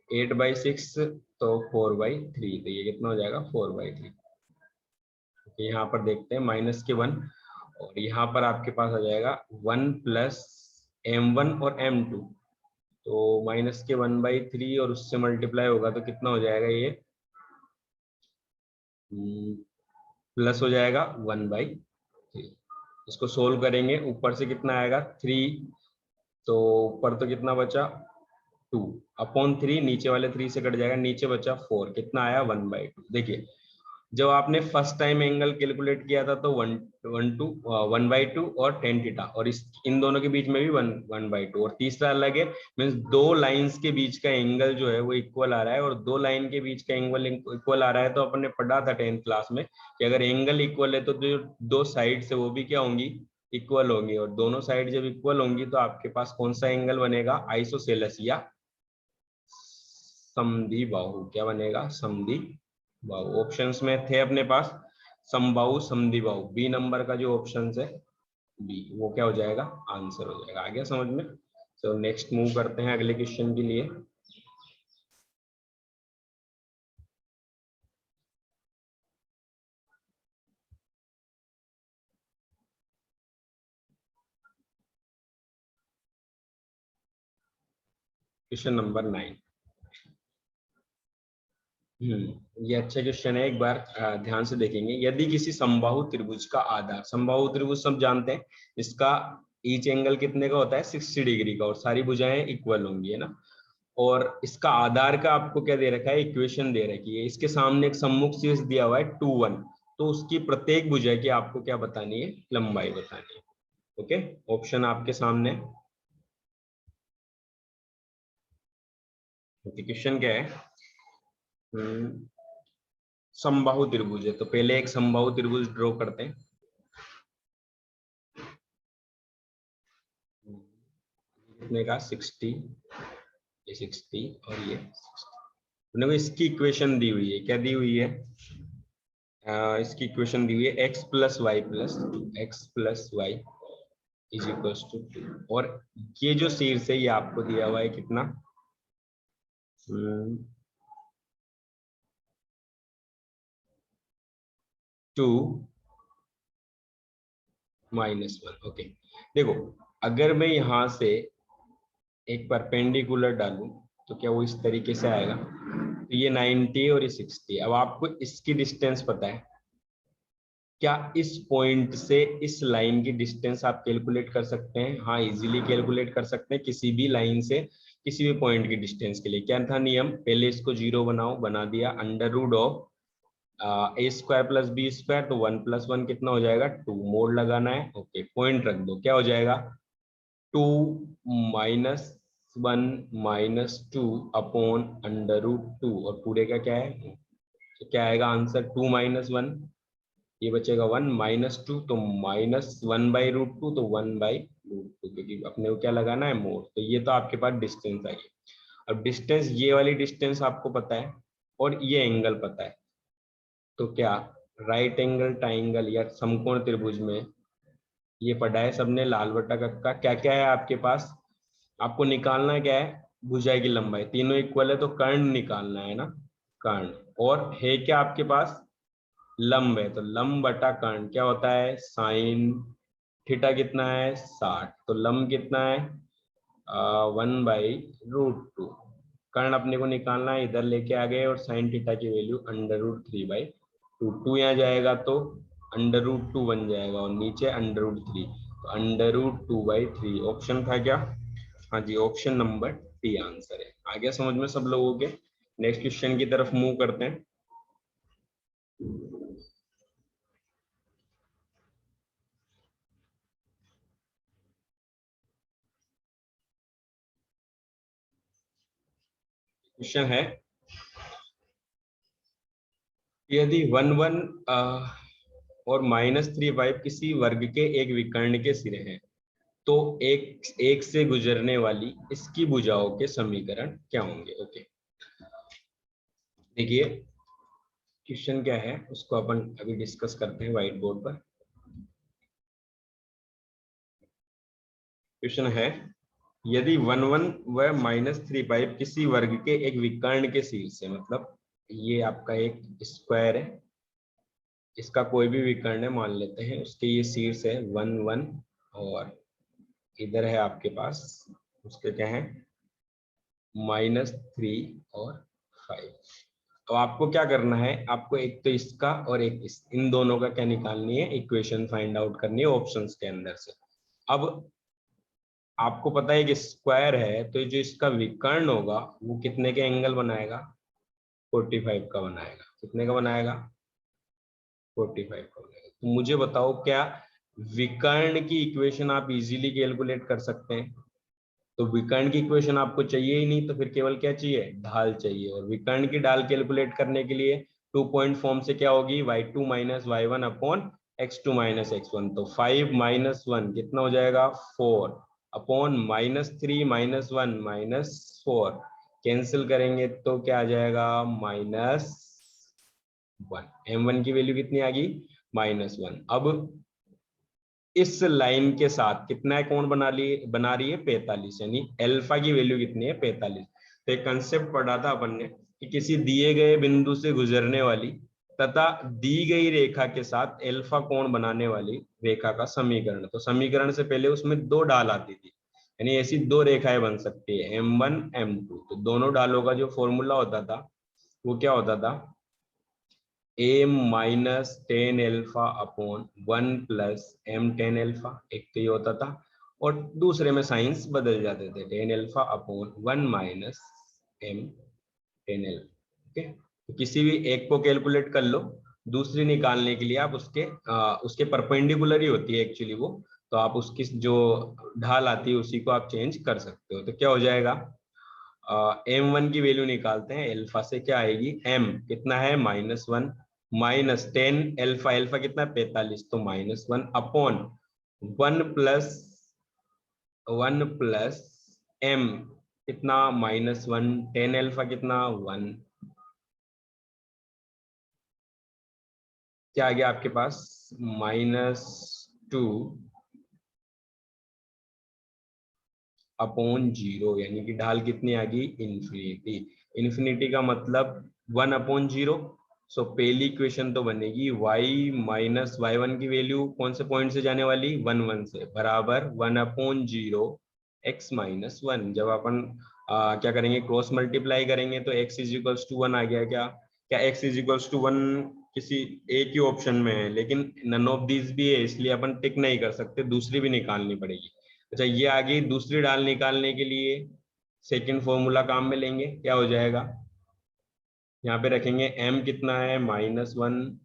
8/6 तो 4/3, तो ये कितना हो जाएगा, 4/3। यहाँ पर देखते हैं -1, और यहाँ पर आपके पास आ जाएगा 1 प्लस m1 और m2, तो -1/3 और उससे मल्टीप्लाई होगा तो कितना हो जाएगा, ये प्लस हो जाएगा 1/3। इसको सोल्व करेंगे, ऊपर से कितना आएगा 3, तो ऊपर तो कितना बचा 2/3, नीचे वाले 3 से कट जाएगा, नीचे बचा 4, कितना आया 1/2। देखिए जब आपने फर्स्ट टाइम एंगल कैलकुलेट किया था तो 1/2 और टेन थीटा, और इस इन दोनों के बीच में भी 1/2, और तीसरा अलग है, मीन्स दो लाइंस के बीच का एंगल जो है वो इक्वल आ रहा है, और दो लाइन के बीच का एंगल इक्वल आ रहा है, तो अपन ने पढ़ा था 10th क्लास में कि अगर एंगल इक्वल है तो जो दो साइड से वो भी क्या होंगी, इक्वल होंगी, और दोनों साइड जब इक्वल होंगी तो आपके पास कौन सा एंगल बनेगा, आइसोसेलेस या समद्वि बाहु, क्या बनेगा, समद्वि बाहु। ऑप्शंस में थे अपने पास समबाहु समद्वि बाहु, बी नंबर का जो ऑप्शन है बी, वो क्या हो जाएगा, आंसर हो जाएगा। आ गया समझ में। तो नेक्स्ट मूव करते हैं अगले क्वेश्चन के लिए। Question number 9। ये अच्छा क्वेश्चन है, एक बार ध्यान से देखेंगे। यदि किसी समबाहु त्रिभुज का आधार, समबाहु त्रिभुज सब जानते हैं, इसका ईच एंगल कितने का होता है, 60 डिग्री का, और सारी भुजाएं इक्वल होंगी, है ना, और इसका आधार का आपको क्या दे रखा है, इक्वेशन दे रखी है, इसके सामने एक सम्मुख शीर्ष दिया हुआ है 2 1, तो उसकी प्रत्येक भुजा की आपको क्या बतानी है, लंबाई बतानी है। ओके, ऑप्शन आपके सामने। क्वेश्चन क्या है, समबाहु त्रिभुज है, तो पहले एक समबाहु त्रिभुज ड्रॉ करते हैं। कितने का, 60, ये 60 और ये 60। देखो इसकी इक्वेशन दी हुई है, क्या दी हुई है, इसकी इक्वेशन दी हुई है x plus Y plus 2, x plus y is equal to 2, और ये जो शीर्ष है ये आपको दिया हुआ है कितना, 2 -1। ओके, देखो अगर मैं यहाँ से एक परपेंडिकुलर डालूं तो क्या वो इस तरीके से आएगा, तो ये 90 और ये 60। अब आपको इसकी डिस्टेंस पता है, क्या इस पॉइंट से इस लाइन की डिस्टेंस आप कैलकुलेट कर सकते हैं? हाँ, इजीली कैलकुलेट कर सकते हैं किसी भी लाइन से किसी भी पॉइंट की डिस्टेंस के लिए। क्या था नियम? पहले इसको 0 बनाओ, बना दिया, under root of a square plus B square, तो 1 + 1 कितना हो जाएगा? 2। मोड लगाना है, ओके, पॉइंट रख दो, क्या हो जाएगा? 2 -1 -2 अपॉन अंडर रूट 2, और पूरे का क्या है, तो क्या आएगा आंसर? 2 - 1, ये बचेगा 1 -2, तो -1/√2, तो 1/√2, क्योंकि अपने को क्या लगाना है? मोड। तो ये तो आपके पास डिस्टेंस आई है। अब डिस्टेंस, ये वाली डिस्टेंस आपको पता है और ये एंगल पता है, तो क्या राइट एंगल ट्राइंगल या समकोण त्रिभुज में ये पढ़ा है सबने, लाल बटा कक्का। क्या क्या है आपके पास? आपको निकालना क्या है? भुजा की लंबाई, तीनों इक्वल है तो कर्ण निकालना है ना, कर्ण। और है क्या आपके पास? लंब है, तो लंब बटा कर्ण क्या होता है? साइन थीटा कितना है? 60। तो लंब कितना है? 1/√2। कर्ण अपने को निकालना है, इधर लेके आ गए, और साइन थीटा की वैल्यू √3/2। 2 यहाँ जाएगा तो √2 बन जाएगा, और नीचे √3, तो √2/3। ऑप्शन था क्या? हाँ जी, ऑप्शन नंबर डी आंसर है। आ गया समझ में सब लोगों के? नेक्स्ट क्वेश्चन की तरफ मूव करते हैं। क्वेश्चन है, यदि 1 1 और -3 5 किसी वर्ग के एक विकर्ण के सिरे हैं, तो एक एक से गुजरने वाली इसकी भुजाओं के समीकरण क्या होंगे? ओके, देखिए क्वेश्चन क्या है उसको अपन अभी डिस्कस करते हैं व्हाइट बोर्ड पर। क्वेश्चन है, यदि 1 1 व -3 5 किसी वर्ग के एक विकर्ण के शीर्ष से, मतलब ये आपका एक स्क्वायर है, इसका कोई भी विकर्ण है मान लेते हैं, उसके ये शीर्ष है 1 1, और इधर है आपके पास उसके क्या है -3 और 5। तो आपको क्या करना है? आपको एक तो इसका और एक इन दोनों का क्या निकालनी है? इक्वेशन फाइंड आउट करनी है ऑप्शंस के अंदर से। अब आपको पता है कि स्क्वायर है, तो जो इसका विकर्ण होगा वो कितने के एंगल बनाएगा? 45 का बनाएगा। कितने का बनाएगा? 45 का बनाएगा। तो मुझे बताओ, क्या विकर्ण की इक्वेशन आप इजीली कैलकुलेट कर सकते हैं? तो विकर्ण की इक्वेशन आपको चाहिए ही नहीं, तो फिर केवल क्या चाहिए? ढाल चाहिए। और विकर्ण की ढाल कैलकुलेट करने के लिए 2 पॉइंट फॉर्म से क्या होगी? y2 - y1 upon x2 - x1। तो 5 - 1 कितना हो जाएगा? 4 अपॉन -3 - 1 -4, कैंसिल करेंगे तो क्या आ जाएगा? -1। m1 की वैल्यू कितनी आ गई? -1। अब इस लाइन के साथ कितना है कोण बना रही है? 45, यानी अल्फा की वैल्यू कितनी है? 45। तो एक कंसेप्ट पढ़ा था अपन ने कि किसी दिए गए बिंदु से गुजरने वाली तथा दी गई रेखा के साथ अल्फा कोण बनाने वाली रेखा का समीकरण। तो समीकरण से पहले उसमें दो ढाल आती थी, यानी ऐसी दो रेखाएं बन सकती है, m1 m2। तो दोनों ढालों का जो फॉर्मूला होता था वो क्या होता था? m-10 alpha upon 1 + m10 alpha, एक तो ये होता था, और दूसरे में साइंस बदल जाते थे, 10 alpha upon 1 - m10 alpha. Okay, तो किसी भी एक को कैलकुलेट कर लो, दूसरी निकालने के लिए आप उसके परपेंडिकुलर ही होती है एक्चुअली वो, तो आप उसकी जो ढाल आती है उसी को आप चेंज कर सकते हो। तो क्या हो जाएगा? m1 की वैल्यू निकालते हैं, अल्फा से क्या आएगी? m कितना है? -1 -10 अल्फा, अल्फा कितना? 45, तो -1 अपॉन 1 + m कितना? -1, 10 अल्फा कितना? 1। क्या आ गया आपके पास? -2 अपॉन 0, यानी कि ढाल कितनी आ गई? इन्फिनिटी। इन्फिनिटी का मतलब 1/0, सो पहली इक्वेशन तो बनेगी y माइनस y1 की वैल्यू कौन से पॉइंट से जाने वाली 1 1 से बराबर 1/0 x माइनस 1। जब अपन क्या करेंगे क्रॉस मल्टीप्लाई करेंगे तो x इज इक्वल्स टू 1 आ गया। क्या क्या x इज इक्वल्स टू 1 किसी एक ही ऑप्शन में है, लेकिन नन ऑफ दीज भी है, इसलिए अपन टिक नहीं कर सकते, दूसरी भी निकालनी पड़ेगी। अच्छा ये आ गई दूसरी डाल निकालने के लिए सेकंड फॉर्मूला काम में लेंगे। क्या हो जाएगा, यहाँ पे रखेंगे m कितना है -1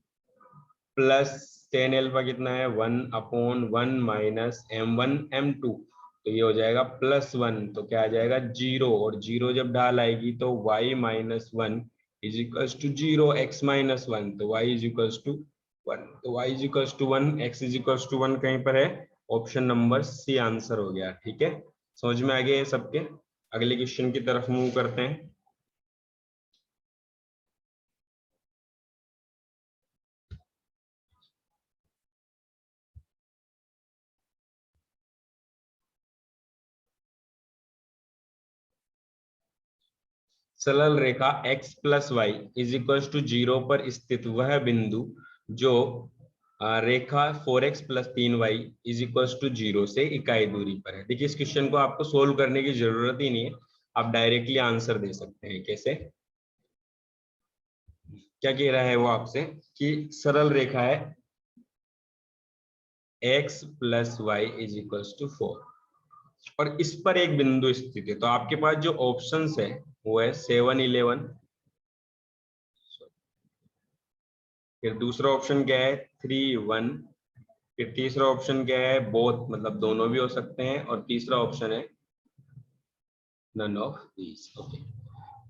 प्लस टेन एल्फा कितना है 1/1 माइनस m1 m2, तो ये हो जाएगा +1, तो क्या आ जाएगा 0, और 0 जब डाल आएगी तो y minus 1 is equals to 0 x minus 1, तो y इज इक्वल्स टू 1, तो y is equals to 1 x is equals to 1 कहीं पर है, ऑप्शन नंबर सी आंसर हो गया। ठीक है, समझ में आ गया ये सबके। अगले क्वेश्चन की तरफ मूव करते हैं। सरल रेखा x plus y is equal to 0 पर स्थित वह बिंदु जो रेखा 4x plus 3y is equal to 0 से इकाई दूरी पर है। देखिए इस क्वेश्चन को आपको सोल्व करने की जरूरत ही नहीं है, आप डायरेक्टली आंसर दे सकते हैं। कैसे, क्या कह रहा है वो आपसे कि सरल रेखा है x plus y is equal to 4 और इस पर एक बिंदु स्थित है, तो आपके पास जो ऑप्शंस है वो है 7 11, फिर दूसरा ऑप्शन क्या है 3 1, फिर तीसरा ऑप्शन क्या है बोथ, मतलब दोनों भी हो सकते हैं, और तीसरा ऑप्शन है नन ऑफ दीज। ओके,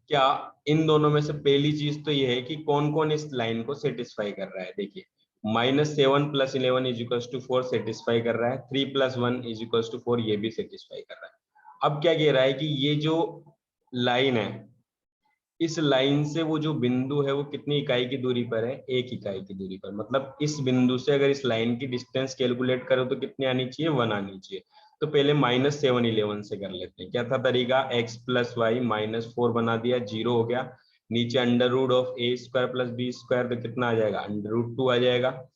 क्या इन दोनों में से पहली चीज तो ये है कि कौन कौन इस लाइन को सेटिस्फाई कर रहा है। देखिए -7 + 11 इज इक्वल टू 4 सेटिस्फाई कर रहा है, 3 + 1 इज इक्वल टू 4 ये भी सेटिस्फाई कर रहा है। अब क्या कह रहा है कि ये जो लाइन है, इस लाइन से वो जो बिंदु है वो कितनी इकाई की दूरी पर है, 1 इकाई की दूरी पर। मतलब इस बिंदु से अगर इस लाइन की डिस्टेंस कैलकुलेट करो तो कितनी आनी चाहिए, 1 आनी चाहिए। तो पहले -7 11 से कर लेते हैं। क्या था तरीका, x प्लस वाई -4 बना दिया, 0 हो गया, नीचे √(a² + b²), तो कितना आ जाएगा √2 आ जाएगा।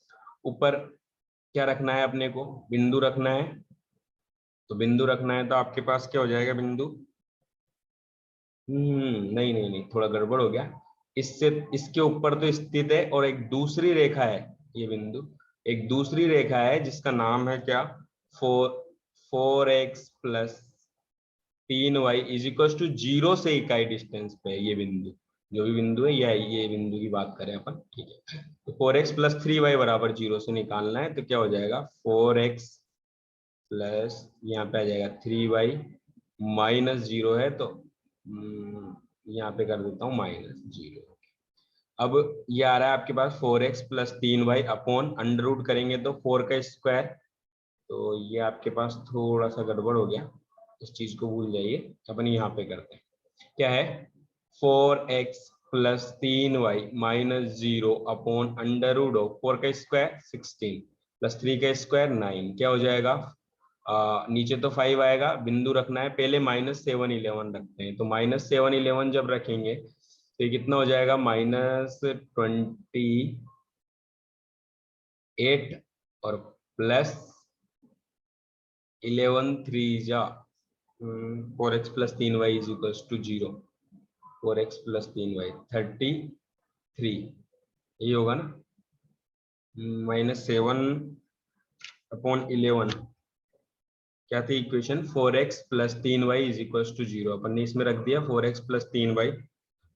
ऊपर क्या रखना है अपने को, बिंदु रखना है, तो बिंदु रखना है तो आपके पास क्या हो जाएगा बिंदु, नहीं नहीं नहीं, थोड़ा गड़बड़ हो गया। इससे इसके ऊपर तो स्थित है और एक दूसरी रेखा है, ये बिंदु एक दूसरी रेखा है जिसका नाम है क्या, 4x plus 3y is equal to 0 से इकाई डिस्टेंस पे है ये बिंदु। जो भी बिंदु है ये बिंदु की बात करें अपन। ठीक है, तो 4x प्लस 3y बराबर 0 से निकालना है, तो क्या हो जाएगा 4x प्लस यहाँ पे आ जाएगा 3y -0 है, तो यहाँ पे कर देता हूँ -0। अब ये आ रहा है आपके पास 4x plus 3y upon under root करेंगे तो 4 का स्क्वायर, तो ये आपके पास थोड़ा सा गड़बड़ हो गया, इस चीज को भूल जाइए, अपन यहाँ पे करते हैं। क्या है 4x plus 3y -0 upon under root of 4 का स्क्वायर 16 प्लस 3 का स्क्वायर 9, क्या हो जाएगा, नीचे तो 5 आएगा, बिंदु रखना है, पहले -7 11 रखते हैं, तो -7 11 जब रखेंगे तो ये कितना हो जाएगा -28 और प्लस 11 3 जा 4x plus 3y is equal to 0, 4x plus 3y 33, ये होगा ना, -7/11 क्या थी equation, 4x plus 3y is equal to 0, अपन ने इसमें रख दिया 4x प्लस 3y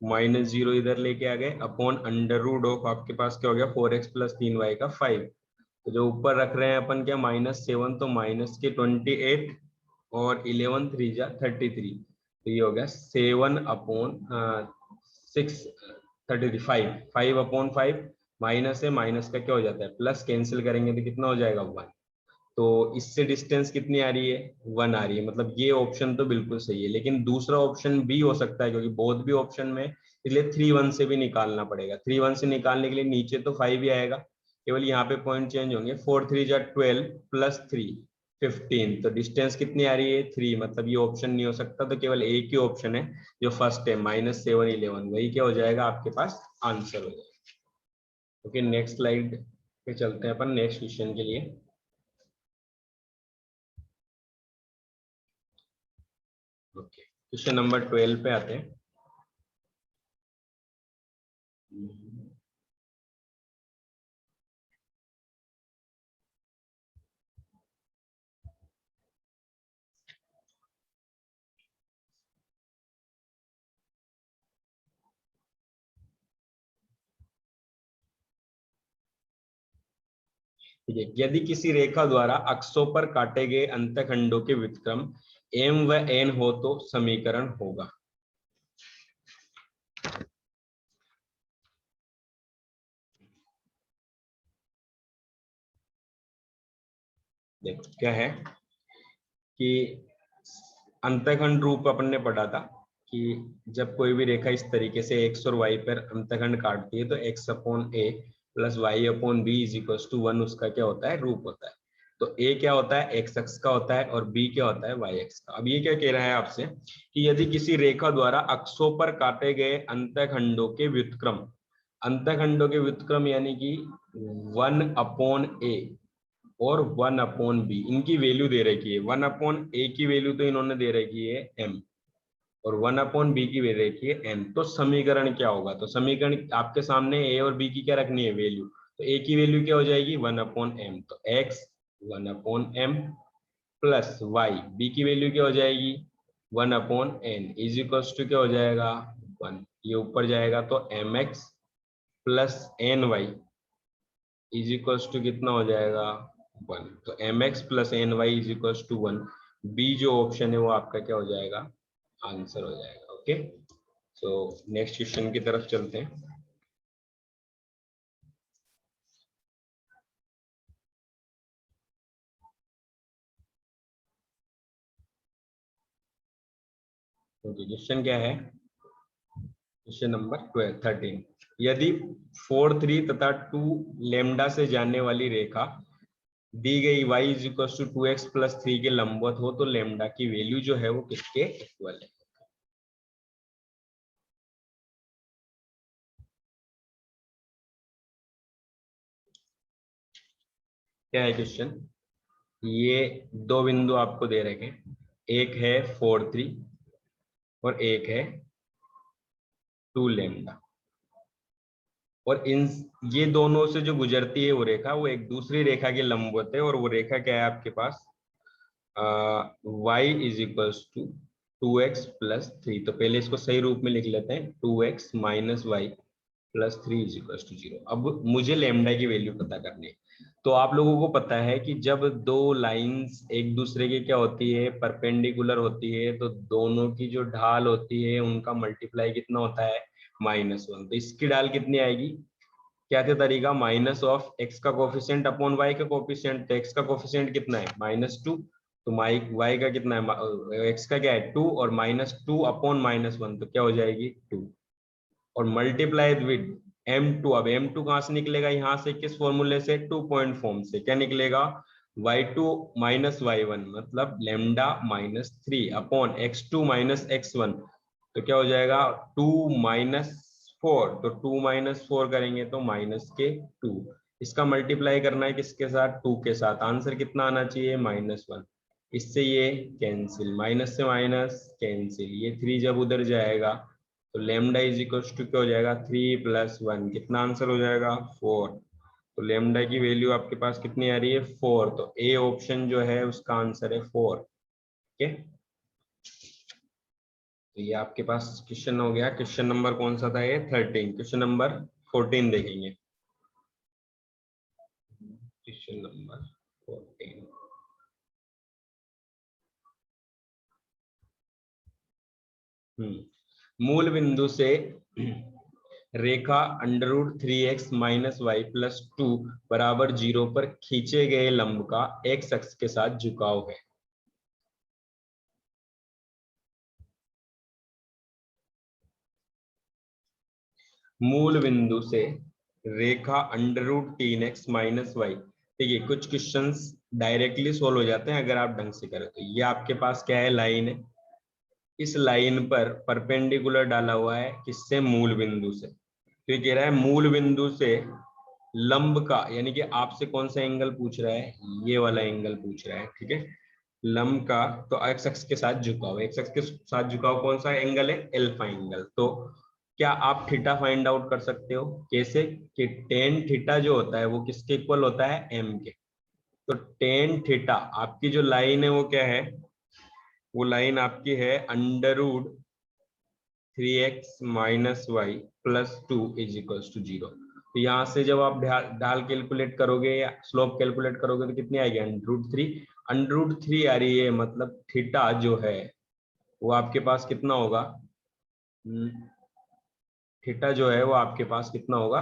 -0 इधर लेके आ गए अपॉन अंडर रूट ऑफ आपके पास क्या हो गया 4x प्लस 3y का 5, तो जो ऊपर रख रहे हैं अपन क्या -7, तो माइनस के 28 और 11 3 जा 33, तो ये हो गया 5/5 माइनस है, माइनस का क्या हो जाता है प्लस, कैंसिल करेंगे तो कितना हो जाएगा 1, तो इससे डिस्टेंस कितनी आ रही है 1 आ रही है। मतलब ये ऑप्शन तो बिल्कुल सही है, लेकिन दूसरा ऑप्शन भी हो सकता है क्योंकि बोथ भी ऑप्शन में, इसलिए 3 1 से भी निकालना पड़ेगा। 3 1 से निकालने के लिए नीचे तो 5 ही आएगा, केवल यहाँ पे पॉइंट चेंज होंगे, 4 3 जा 12 प्लस 3 15, तो डिस्टेंस कितनी आ रही है 3, मतलब ये ऑप्शन नहीं हो सकता, तो केवल एक ही ऑप्शन है जो फर्स्ट है -7 11, वही क्या हो जाएगा आपके पास आंसर हो जाएगा। ओके, नेक्स्ट स्लाइड पे चलते हैं अपन नेक्स्ट क्वेश्चन के लिए। ओके, क्वेश्चन नंबर 12 पे आते हैं। ठीक है, यदि किसी रेखा द्वारा अक्षों पर काटे गए अंतखंडों के व्युत्क्रम m व n हो तो समीकरण होगा। देखो क्या है कि अंतखंड रूप अपन ने पढ़ा था कि जब कोई भी रेखा इस तरीके से x और y पर अंतखंड काटती है तो x upon a plus Y upon B is equal to 1 उसका क्या होता है, रूप होता है। तो a क्या होता है, x अक्ष का होता है, और b क्या होता है, y अक्ष का। अब ये क्या कह रहा है आपसे कि यदि किसी रेखा द्वारा अक्षों पर काटे गए अंतखंडों के व्युत्क्रम, अंतखंडों के व्युत्क्रम यानी कि 1 अपॉन a और 1 अपॉन बी, इनकी वैल्यू दे रखी है। 1 अपॉन ए की वैल्यू तो इन्होंने दे रखी है m, और 1 अपॉन बी की वैल्यू रखी है n। तो समीकरण क्या होगा, तो समीकरण आपके सामने a और b की क्या रखनी है, वैल्यू। तो a की वैल्यू क्या हो जाएगी, 1 अपॉन m, तो x 1 upon m plus y, b की वैल्यू क्या हो जाएगी, 1 upon n is equals to क्या हो जाएगा, 1। ये ऊपर जाएगा तो mx plus ny is equals to कितना हो जाएगा, 1। तो mx plus ny is equals to 1। B जो ऑप्शन है वो आपका क्या हो जाएगा, आंसर हो जाएगा। ओके, सो नेक्स्ट क्वेश्चन की तरफ चलते हैं। क्वेश्चन क्या है, क्वेश्चन नंबर 13। यदि 4 3 तथा 2 लेमडा से जाने वाली रेखा दी गई y is equal to 2x plus 3 के लंबवत हो तो लेमडा की वैल्यू जो है वो किसके इक्वल है। क्या है क्वेश्चन, ये दो बिंदु आपको दे रखे हैं, एक है 4 3 और एक है 2 लेमडा, और इन ये दोनों से जो गुजरती है वो रेखा वो एक दूसरी रेखा के लंबवत है, और वो रेखा क्या है आपके पास, y is equals to 2x plus 3। तो पहले इसको सही रूप में लिख लेते हैं, 2x minus Y plus 3 is equals to 0। अब मुझे लेमडा की वैल्यू पता करनी है। तो आप लोगों को पता है कि जब दो लाइंस एक दूसरे के क्या होती है, परपेंडिकुलर होती है, तो दोनों की जो ढाल होती है उनका मल्टीप्लाई कितना होता है, -1। तो इसकी ढाल कितनी आएगी, क्या था तरीका, माइनस ऑफ एक्स का कोफिशिएंट अपॉन वाई का कोफिशिएंट। तो एक्स का कोफिशिएंट कितना है, -2, तो वाई का कितना है, एक्स का क्या है 2, और -2 अपॉन -1 तो क्या हो जाएगी 2, और मल्टीप्लाइड विद m2। अब m2 कहां से निकलेगा, यहां से किस फॉर्मूले से, 2 पॉइंट फॉर्म से। क्या निकलेगा, y2 माइनस y1 मतलब lambda -3 upon x2 minus x1। तो क्या हो जाएगा 2 -4, तो 2 -4 करेंगे तो -2। इसका मल्टीप्लाई करना है किसके साथ, 2 के साथ। आंसर कितना आना चाहिए, -1। इससे ये कैंसिल, माइनस से माइनस कैंसिल, ये 3 जब उधर जाएगा तो लेमडा इज इक्वल टू क्या हो जाएगा, 3 + 1, कितना आंसर हो जाएगा, 4। तो लेमडा की वैल्यू आपके पास कितनी आ रही है, 4। तो ए ऑप्शन जो है उसका आंसर है 4। ओके, तो ये आपके पास क्वेश्चन हो गया। क्वेश्चन नंबर कौन सा था ये, 13। क्वेश्चन नंबर 14 देखेंगे। Question number 14। मूल बिंदु से रेखा √3x माइनस वाई प्लस 2 बराबर 0 पर खींचे गए लंब का x अक्ष के साथ झुकाव है। मूल बिंदु से रेखा √3x माइनस वाई, देखिए कुछ क्वेश्चंस डायरेक्टली सोल्व हो जाते हैं अगर आप ढंग से करें। तो ये आपके पास क्या है, लाइन है, इस लाइन पर परपेंडिकुलर डाला हुआ है किससे, मूल बिंदु से। तो ये कह रहा है मूल बिंदु से लंब का, यानी कि आपसे कौन सा एंगल पूछ रहा है, ये वाला एंगल पूछ रहा है, ठीक है। लंब का तो एक्स अक्ष के साथ झुकाव, एक्स अक्ष के साथ झुकाव कौन सा एंगल है, अल्फा एंगल। तो क्या आप थीटा फाइंड आउट कर सकते हो, कैसे, कि टेन थीटा जो होता है वो किसके इक्वल होता है, एम के। तो टेन थीटा आपकी जो लाइन है वो क्या है, वो लाइन आपकी है under root 3x minus Y plus 2 is equals to 0। तो यहाँ से जब आप ढाल कैलकुलेट करोगे या स्लोप कैलकुलेट करोगे तो कितनी आएगी, अंडर रूट 3 आ रही है, मतलब थीटा जो है वो आपके पास कितना होगा, थीटा जो है वो आपके पास कितना होगा,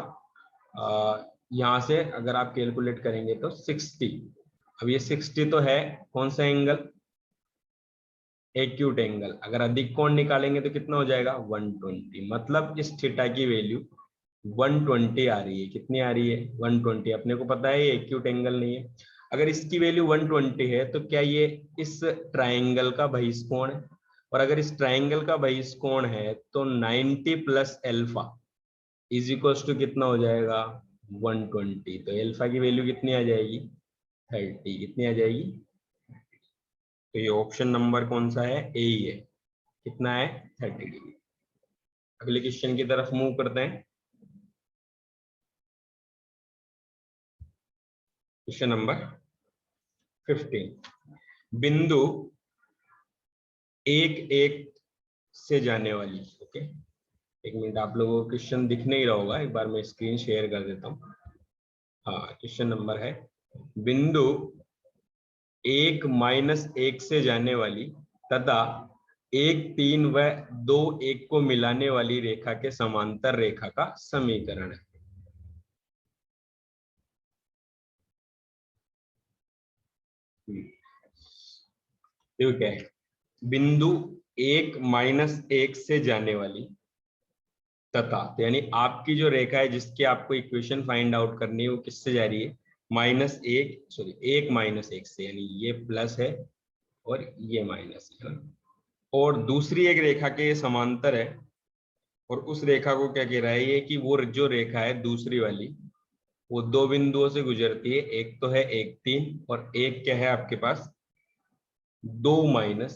यहाँ से अगर आप कैलकुलेट करेंगे तो 60। अब ये 60 तो है कौन सा एंगल, एक्यूट एंगल। अगर अधिक कोण निकालेंगे तो कितना हो जाएगा, 120। मतलब इस थीटा की वैल्यू 120 आ रही है, कितनी आ रही है, 120। अपने को पता है ये एक्यूट एंगल नहीं है। अगर इसकी वैल्यू 120 है तो क्या ये इस ट्राइंगल का बहिष्कोण है, और अगर इस ट्राइंगल का बहिष्कोण है तो 90 plus alpha is equals to कितना हो जाएगा, 120। तो एल्फा की वैल्यू कितनी आ जाएगी, 30। कितनी आ जाएगी, तो ये ऑप्शन नंबर कौन सा है, ए ही है। कितना है, 30 डिग्री। अगले क्वेश्चन की तरफ मूव करते हैं। Question number 15। बिंदु 1 1 से जाने वाली, ओके, एक मिनट, आप लोगों को क्वेश्चन दिख नहीं रहा होगा, एक बार मैं स्क्रीन शेयर कर देता हूँ। हाँ, क्वेश्चन नंबर है, बिंदु 1 - 1 से जाने वाली तथा 1 3 व 2 1 को मिलाने वाली रेखा के समांतर रेखा का समीकरण है। तो क्या है, बिंदु 1 - 1 से जाने वाली तथा, तो यानी आपकी जो रेखा है जिसकी आपको इक्वेशन फाइंड आउट करनी है वो किससे जा रही है, -1 से, यानी ये प्लस है और ये माइनस है, और दूसरी एक रेखा के समांतर है। और उस रेखा को क्या कह रहा है ये, कि वो जो रेखा है दूसरी वाली वो दो बिंदुओं से गुजरती है, एक तो है 1 3 और एक क्या है आपके पास 2 - 1,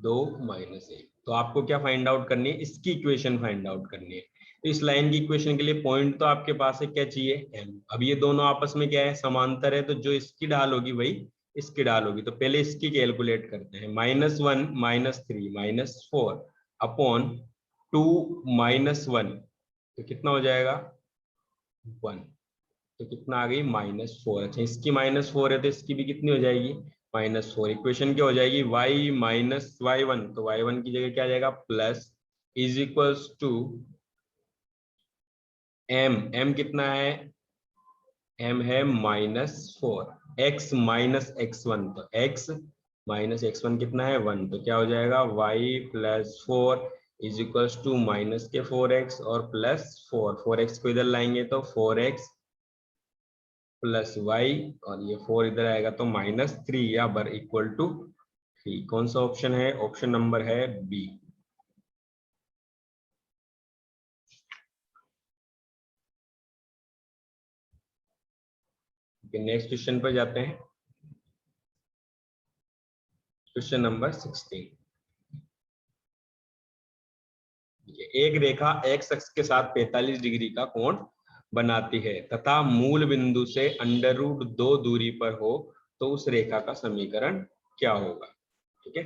2 - 1। तो आपको क्या फाइंड आउट करनी है, इसकी इक्वेशन फाइंड आउट करनी है। तो इस लाइन की इक्वेशन के लिए पॉइंट तो आपके पास है, क्या चाहिए, एम। अब ये दोनों आपस में क्या है, समांतर है, तो जो इसकी ढाल होगी वही इसकी ढाल होगी। तो पहले इसकी कैलकुलेट करते हैं, -1 - 3 -4 अपॉन 2 -1, तो कितना हो जाएगा, 1। तो कितना आ गई, -4। अच्छा, इसकी -4 है तो इसकी भी कितनी हो जाएगी, -4। इक्वेशन क्या हो जाएगी, y - y1, तो y1 की जगह क्या आ जाएगा, plus is equals to m कितना है, m है -4, x - x1, तो x - x1 कितना है, 1। तो क्या हो जाएगा, y + 4 is equals to minus के 4x और प्लस 4x को इधर लाएंगे तो 4x प्लस वाई, और ये 4 इधर आएगा तो -3 या बर इक्वल टू 3। कौन सा ऑप्शन है, ऑप्शन नंबर है बी। नेक्स्ट क्वेश्चन पर जाते हैं, क्वेश्चन नंबर 16। एक रेखा x अक्ष के साथ 45 डिग्री का कोण बनाती है तथा मूल बिंदु से √2 दूरी पर हो, तो उस रेखा का समीकरण क्या होगा, ठीक है।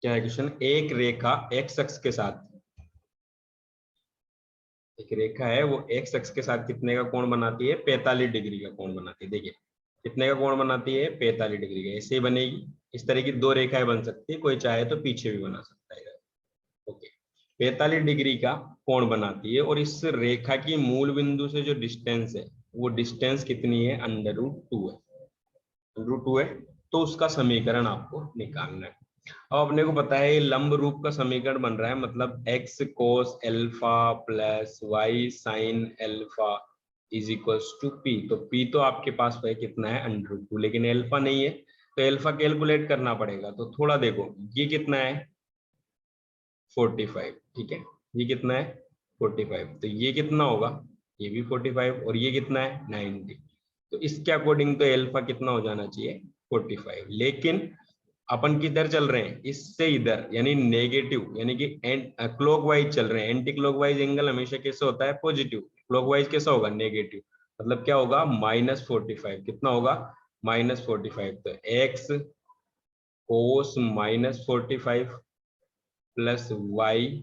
क्या है क्वेश्चन, एक रेखा x अक्ष के साथ, एक रेखा है वो x अक्ष के साथ कितने का कोण बनाती है, 45 डिग्री का कोण बनाती है। देखिए कितने का कोण बनाती है, 45 डिग्री का। ऐसे ही बनेगी, इस तरह की दो रेखाएं बन सकती है, कोई चाहे तो पीछे भी बना सकता है। ओके, 45 डिग्री का कोण बनाती है, और इस रेखा की मूल बिंदु से जो डिस्टेंस है वो डिस्टेंस कितनी है, √2 है, √2 है। तो उसका समीकरण आपको निकालना है। अब अपने को पता है ये लंब रूप का समीकरण बन रहा है, मतलब x cos alpha plus y sin alpha is equals to p। तो p तो आपके पास है कितना है, √2, लेकिन अल्फा नहीं है, तो अल्फा कैलकुलेट करना पड़ेगा। तो थोड़ा देखो ये कितना है, 45, ठीक है। ये कितना है 45, तो ये कितना होगा, ये भी 45, और ये कितना है 90। तो इसके अकॉर्डिंग तो अल्फा कितना हो जाना चाहिए 45। लेकिन अपन किधर चल रहे हैं, इससे इधर, यानी नेगेटिव, यानी कि क्लॉकवाइज चल रहे हैं। एंटी क्लॉकवाइज एंगल हमेशा कैसे होता है, पॉजिटिव। क्लॉकवाइज कैसा होगा, नेगेटिव। मतलब क्या होगा, -45। कितना होगा, -45। तो x cos -45 plus y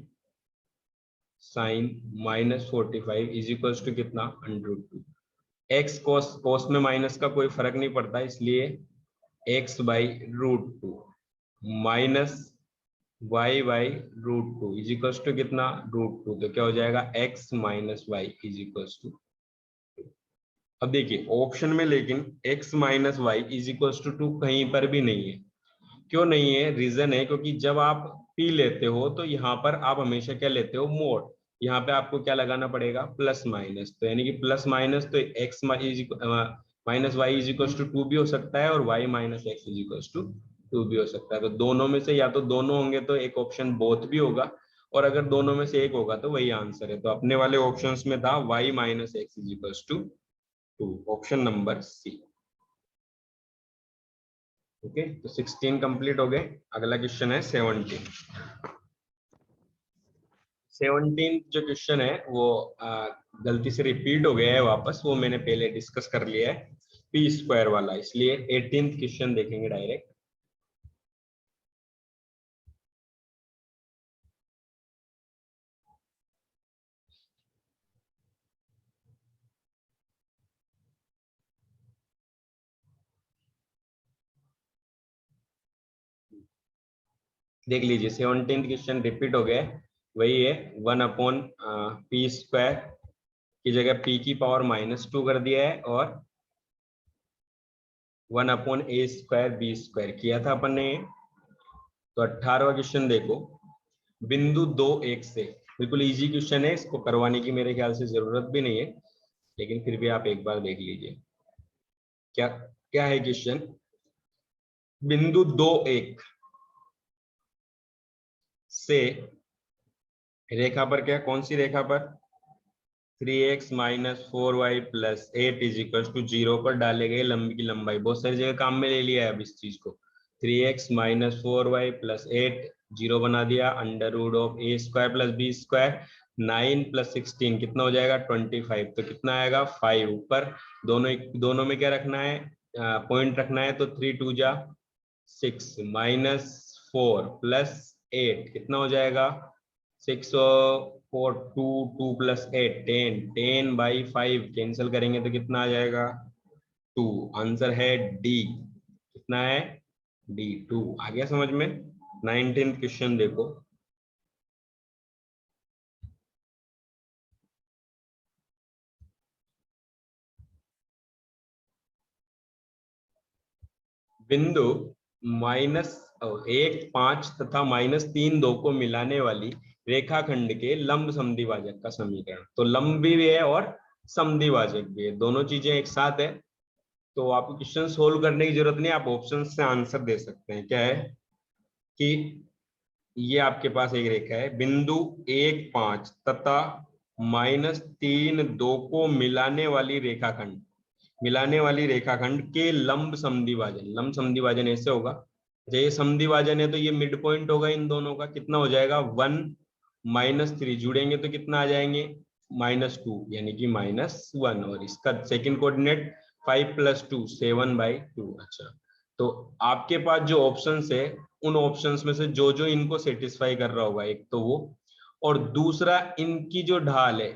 sine -45 is equals to कितना, √2। एक्स कोस, कोस में माइनस का कोई फर्क नहीं पड़ता, इसलिए x/√2 minus y/√2 is equals to कितना, √2। तो क्या हो जाएगा, x minus y is equals to. अब देखिए ऑप्शन में, लेकिन x minus y is equals to 2 कहीं पर भी नहीं है। क्यों नहीं है, रीजन है क्योंकि जब आप p लेते हो तो यहाँ पर आप हमेशा क्या लेते हो, मोड। यहाँ पे आपको क्या लगाना पड़ेगा, प्लस माइनस। तो यानी कि प्लस माइनस, तो x minus y is equal to 2 भी हो सकता है, और y minus x is equal to 2 भी हो सकता है। तो दोनों में से या तो दोनों होंगे तो एक ऑप्शन बोथ भी होगा, और अगर दोनों में से एक होगा तो वही आंसर है। तो अपने वाले ऑप्शंस में था y minus x is equal to 2, option number c. Okay, तो 16 कंप्लीट हो गए। अगला क्वेश्चन है 17। 17 जो क्वेश्चन है वो गलती से रिपीट हो गया है वापस, वो मैंने पहले डिस्कस कर लिया है, पी स्क्वायर वाला, इसलिए 18th क्वेश्चन देखेंगे डायरेक्ट। देख लीजिए 17th क्वेश्चन रिपीट हो गया है, वही है 1/p² की जगह p की पावर -2 कर दिया है, और 1/a²b² किया था अपन ने। तो 18वां क्वेश्चन देखो, बिंदु 2 1 से, बिल्कुल इजी क्वेश्चन है, इसको करवाने की मेरे ख्याल से जरूरत भी नहीं है, लेकिन फिर भी आप एक बार देख लीजिए क्या क्या है क्वेश्चन। बिंदु 2 1 से रेखा पर, क्या कौन सी रेखा पर, 3x minus 4y plus 8 is equal to 0 पर डाले गए लंब की लंबाई। बहुत सारी जगह काम में ले लिया है अब इस चीज को। 3x माइनस 4y प्लस 8 0 बना दिया, √a² प्लस b²। 9 प्लस 16 कितना हो जाएगा, 25। तो कितना आएगा 5 ऊपर। दोनों दोनं में क्या रखना है, पॉइंट रखना है। तो 3 2 जा 6 माइनस 4 प्लस 8 कितना हो जाएगा, 6 4 2 2 प्लस 8 10 10/5 कैंसिल करेंगे तो कितना आ जाएगा 2। आंसर है डी। कितना है, D2। आ गया समझ में। 19th क्वेश्चन देखो, बिंदु -1 5 तथा -3 2 को मिलाने वाली रेखाखंड के लंब समद्विभाजक का समीकरण। तो लंब भी है और समद्विभाजक भी है, दोनों चीजें एक साथ है। तो आपको क्वेश्चन सोल्व करने की जरूरत नहीं, आप ऑप्शन से आंसर दे सकते हैं। क्या है कि ये आपके पास एक रेखा है, बिंदु 1 5 तथा -3 2 को मिलाने वाली रेखाखंड के लंब समद्विभाजन। लंब समद्विभाजन ऐसे होगा, ये समद्विभाजन है तो ये मिड पॉइंट होगा इन दोनों का। कितना हो जाएगा 1 -3 जुड़ेंगे तो कितना आ जाएंगे -2, यानी कि -1। और इसका सेकंड कोऑर्डिनेट 5 + 2 7/2। अच्छा, तो आपके पास जो ऑप्शंस है, उन ऑप्शंस में से जो जो इनको सेटिस्फाई कर रहा होगा, एक तो वो, और दूसरा इनकी जो ढाल है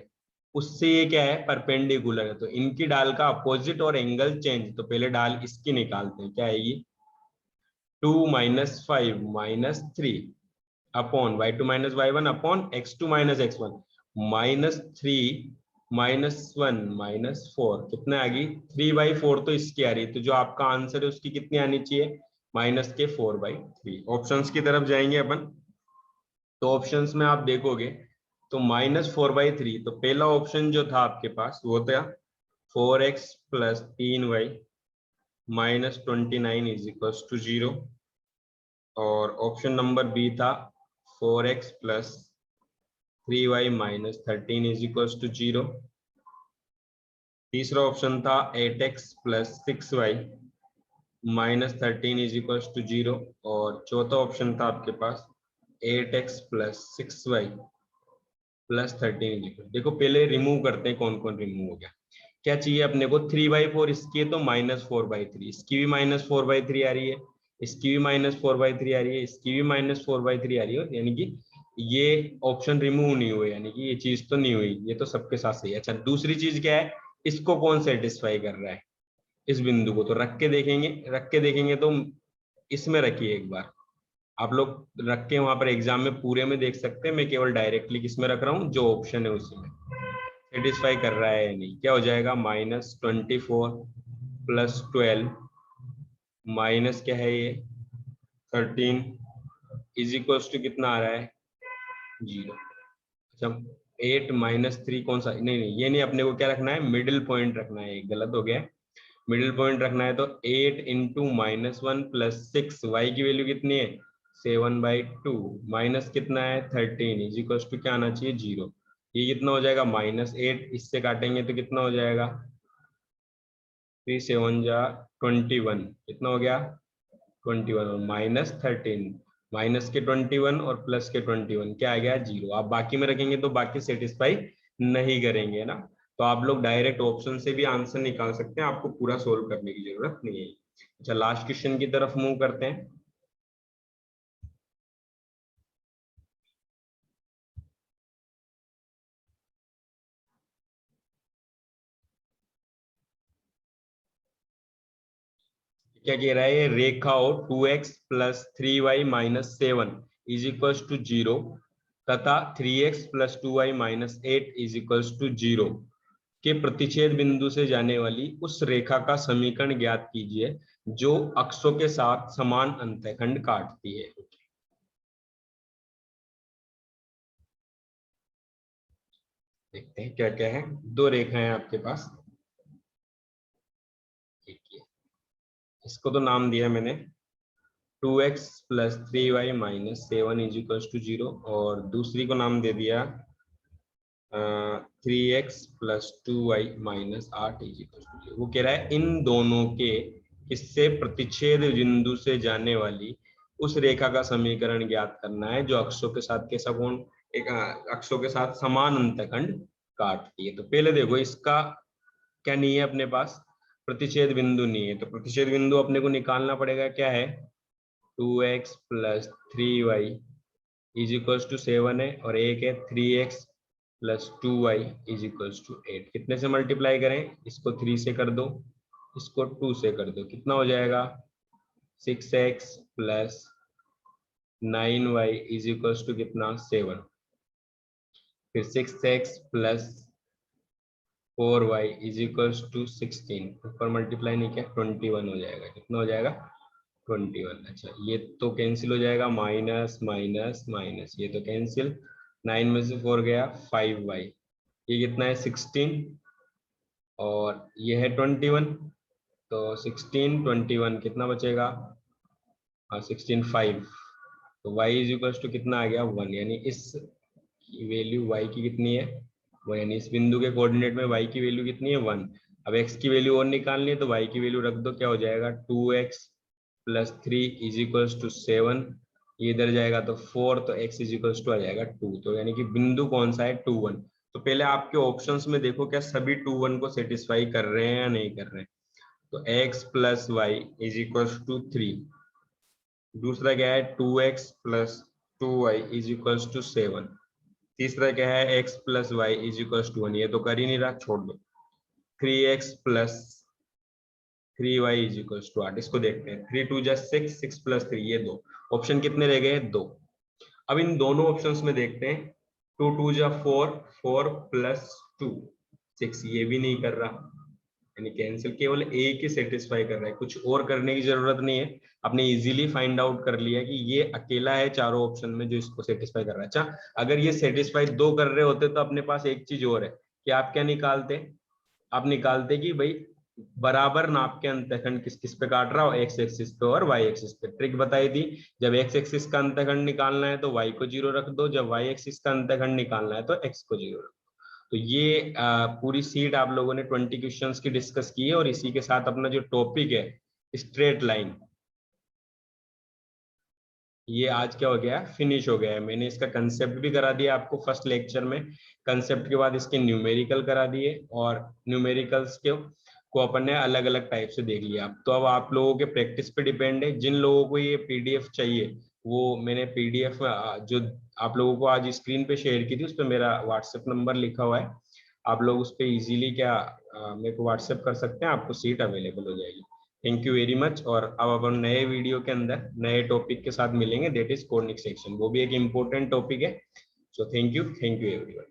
उससे ये क्या है, परपेंडिकुलर है। तो इनकी ढाल का अपोजिट और एंगल चेंज। तो पहले ढाल इसकी निकालते हैं, क्या आएगी 2 - 5 - 3 upon y2 - y1 upon x2 - x1 -3 -1 -4 कितना आ गई 3/4। तो इसकी आ रही है, तो जो आपका आंसर है उसकी कितनी आनी चाहिए, -4/3। ऑप्शंस की तरफ जाएंगे अपन, तो ऑप्शंस में आप देखोगे तो -4/3। तो पहला ऑप्शन जो था आपके पास वो था 4x + 3y -29 is equal to 0, और ऑप्शन नंबर बी था 4x plus 3y minus 13 is equals to 0। तीसरा ऑप्शन था 8x plus 6y minus 13 is equals to 0। और चौथा ऑप्शन था आपके पास 8x plus 6y plus 13 is equal. देखो पहले रिमूव करते हैं कौन कौन रिमूव हो गया। क्या चाहिए अपने को 3/4, इसकी है तो -4/3, इसकी भी -4/3 आ रही है, इसकी भी -4/3 आ रही है, इसकी भी -4/3 आ रही है, यानी कि ये ऑप्शन रिमूव नहीं हुए, यानी कि ये चीज तो नहीं हुई, ये तो सबके साथ सही है। अच्छा दूसरी चीज क्या है, इसको कौन सेटिस्फाई कर रहा है, इस बिंदु को तो रख के देखेंगे, रख के देखेंगे तो इसमें रखिए एक बार, आप लोग रख के वहां पर एग्जाम में पूरे में देख सकते हैं, मैं केवल डायरेक्टली किसमें रख रहा हूँ, जो ऑप्शन है उसी में सेटिस्फाई कर रहा है या नहीं। क्या हो जाएगा -24 प्लस 12 माइनस क्या है ये 13 इज इक्वल्स टू कितना आ रहा है 0। अच्छा 8 माइनस 3 कौन सा, नहीं नहीं ये नहीं, अपने को क्या रखना है, मिडिल पॉइंट रखना है, गलत हो गया, मिडिल पॉइंट रखना है तो 8 इंटू -1 प्लस 6, वाई की वैल्यू कितनी है 7/2 माइनस कितना है 13 इज इक्वल्स टू क्या आना चाहिए 0। ये कितना हो जाएगा -8, इससे काटेंगे तो कितना हो जाएगा 3 7 जा 21, कितना हो गया 21 और -13, माइनस के 21 और प्लस के 21 क्या आ गया 0। आप बाकी में रखेंगे तो बाकी सेटिस्फाई नहीं करेंगे ना, तो आप लोग डायरेक्ट ऑप्शन से भी आंसर निकाल सकते हैं, आपको पूरा सोल्व करने की जरूरत नहीं है। अच्छा लास्ट क्वेश्चन की तरफ मूव करते हैं। क्या कह रहा है, रेखाओं 2x plus 3y minus 7 is equals to 0 तथा 3x plus 2y minus 8 is equals to 0 के प्रतिच्छेद बिंदु से जाने वाली उस रेखा का समीकरण ज्ञात कीजिए जो अक्षों के साथ समान अंतःखंड काटती है। देखते हैं क्या क्या है, दो रेखाएं आपके पास, देखिए इसको तो नाम दिया मैंने 2x plus 3y minus 7 is equals to 0 और दूसरी को नाम दे दिया 3x plus 2y minus 8 is equals to 0। वो कह रहा है इन दोनों के इससे प्रतिच्छेद बिंदु से जाने वाली उस रेखा का समीकरण ज्ञात करना है जो अक्षों के साथ कैसा कोण, एक अक्षों के साथ समान अंतःखंड काटती है। तो पहले देखो इसका क्या नहीं है अपने पास, प्रतिच्छेद बिंदु नहीं है, तो प्रतिच्छेद बिंदु अपने को निकालना पड़ेगा, क्या है 2x plus 3y is equals to 7 है और एक है 3x plus 2y is equals to 8। कितने से मल्टीप्लाई करें, इसको 3 से कर दो, इसको 2 से कर दो, कितना हो जाएगा 6x plus 9y is equals to कितना 7, फिर 6x plus 4y is equals to 16, ऊपर मल्टीप्लाई नहीं किया 21 हो जाएगा, कितना हो जाएगा 21। अच्छा ये तो कैंसिल हो जाएगा, माइनस माइनस माइनस, ये तो कैंसिल, 9 में से 4 गया 5y, ये कितना है 16 और ये है 21, तो 16 21 कितना बचेगा 16 5, तो y इज इक्वल टू कितना आ गया 1, यानी इस वैल्यू y की कितनी है वो, यानी इस बिंदु के कोऑर्डिनेट में y की वैल्यू कितनी है 1। अब x की वैल्यू और निकालनी है तो y की वैल्यू रख दो, क्या हो जाएगा 2x plus 3 is equals to 7, ये इधर जाएगा तो 4, तो x इज इक्वल्स टू आ जाएगा 2, तो यानी कि बिंदु कौन सा है 2 1। तो पहले आपके ऑप्शंस में देखो क्या सभी 2 1 को सेटिस्फाई कर रहे हैं या नहीं कर रहे हैं, तो x plus y is equals to 3, दूसरा क्या है 2x plus 2y is equals to 7, तीसरा क्या है x plus y is equals to 1, ये तो कर ही नहीं रहा छोड़ दो, 3x plus 3y is equals to 8, इसको देखते हैं 3 2 जा 6 6 प्लस 3, ये दो ऑप्शन कितने रह गए 2। अब इन दोनों ऑप्शंस में देखते हैं 2 2 जा 4 4 प्लस 2 6, ये भी नहीं कर रहा, यानी कैंसिल, केवल एक ही सेटिस्फाई कर रहा है, कुछ और करने की जरूरत नहीं है, आपने इजीली फाइंड आउट कर लिया कि ये अकेला है चारों ऑप्शन में जो इसको सेटिस्फाई कर रहा है। अच्छा अगर ये सेटिस्फाई दो कर रहे होते तो अपने पास एक चीज और है कि आप क्या निकालते, आप निकालते कि भाई बराबर नाप के अंतःखंड किस किस पे काट रहा हो, एक्स एक्सिस पे और वाई एक्सिस पे। ट्रिक बताई थी, जब एक्स एक्सिस का अंतःखंड निकालना है तो वाई को 0 रख दो, जब वाई एक्सिस का अंतःखंड निकालना है तो एक्स को 0 रख दो। तो ये पूरी सीट आप लोगों ने 20 क्वेश्चंस की डिस्कस की है, और इसी के साथ अपना जो टॉपिक है स्ट्रेट लाइन, ये आज क्या हो गया, फिनिश हो गया है। मैंने इसका कंसेप्ट भी करा दिया आपको फर्स्ट लेक्चर में, कंसेप्ट के बाद इसके न्यूमेरिकल करा दिए, और न्यूमेरिकल्स को अपन ने अलग अलग टाइप से देख लिया। तो अब आप लोगों के प्रैक्टिस पे डिपेंड है। जिन लोगों को ये पीडीएफ चाहिए, वो मैंने पीडीएफ जो आप लोगों को आज स्क्रीन पे शेयर की थी, उस पर मेरा व्हाट्सएप नंबर लिखा हुआ है, आप लोग उस पर इजीली क्या मेरे को व्हाट्सएप कर सकते हैं, आपको सीट अवेलेबल हो जाएगी। Thank you very much. और अब अपन नए वीडियो के अंदर नए टॉपिक के साथ मिलेंगे, दैट इज कोडिंग सेक्शन, वो भी एक इम्पोर्टेंट टॉपिक है। So thank you everyone.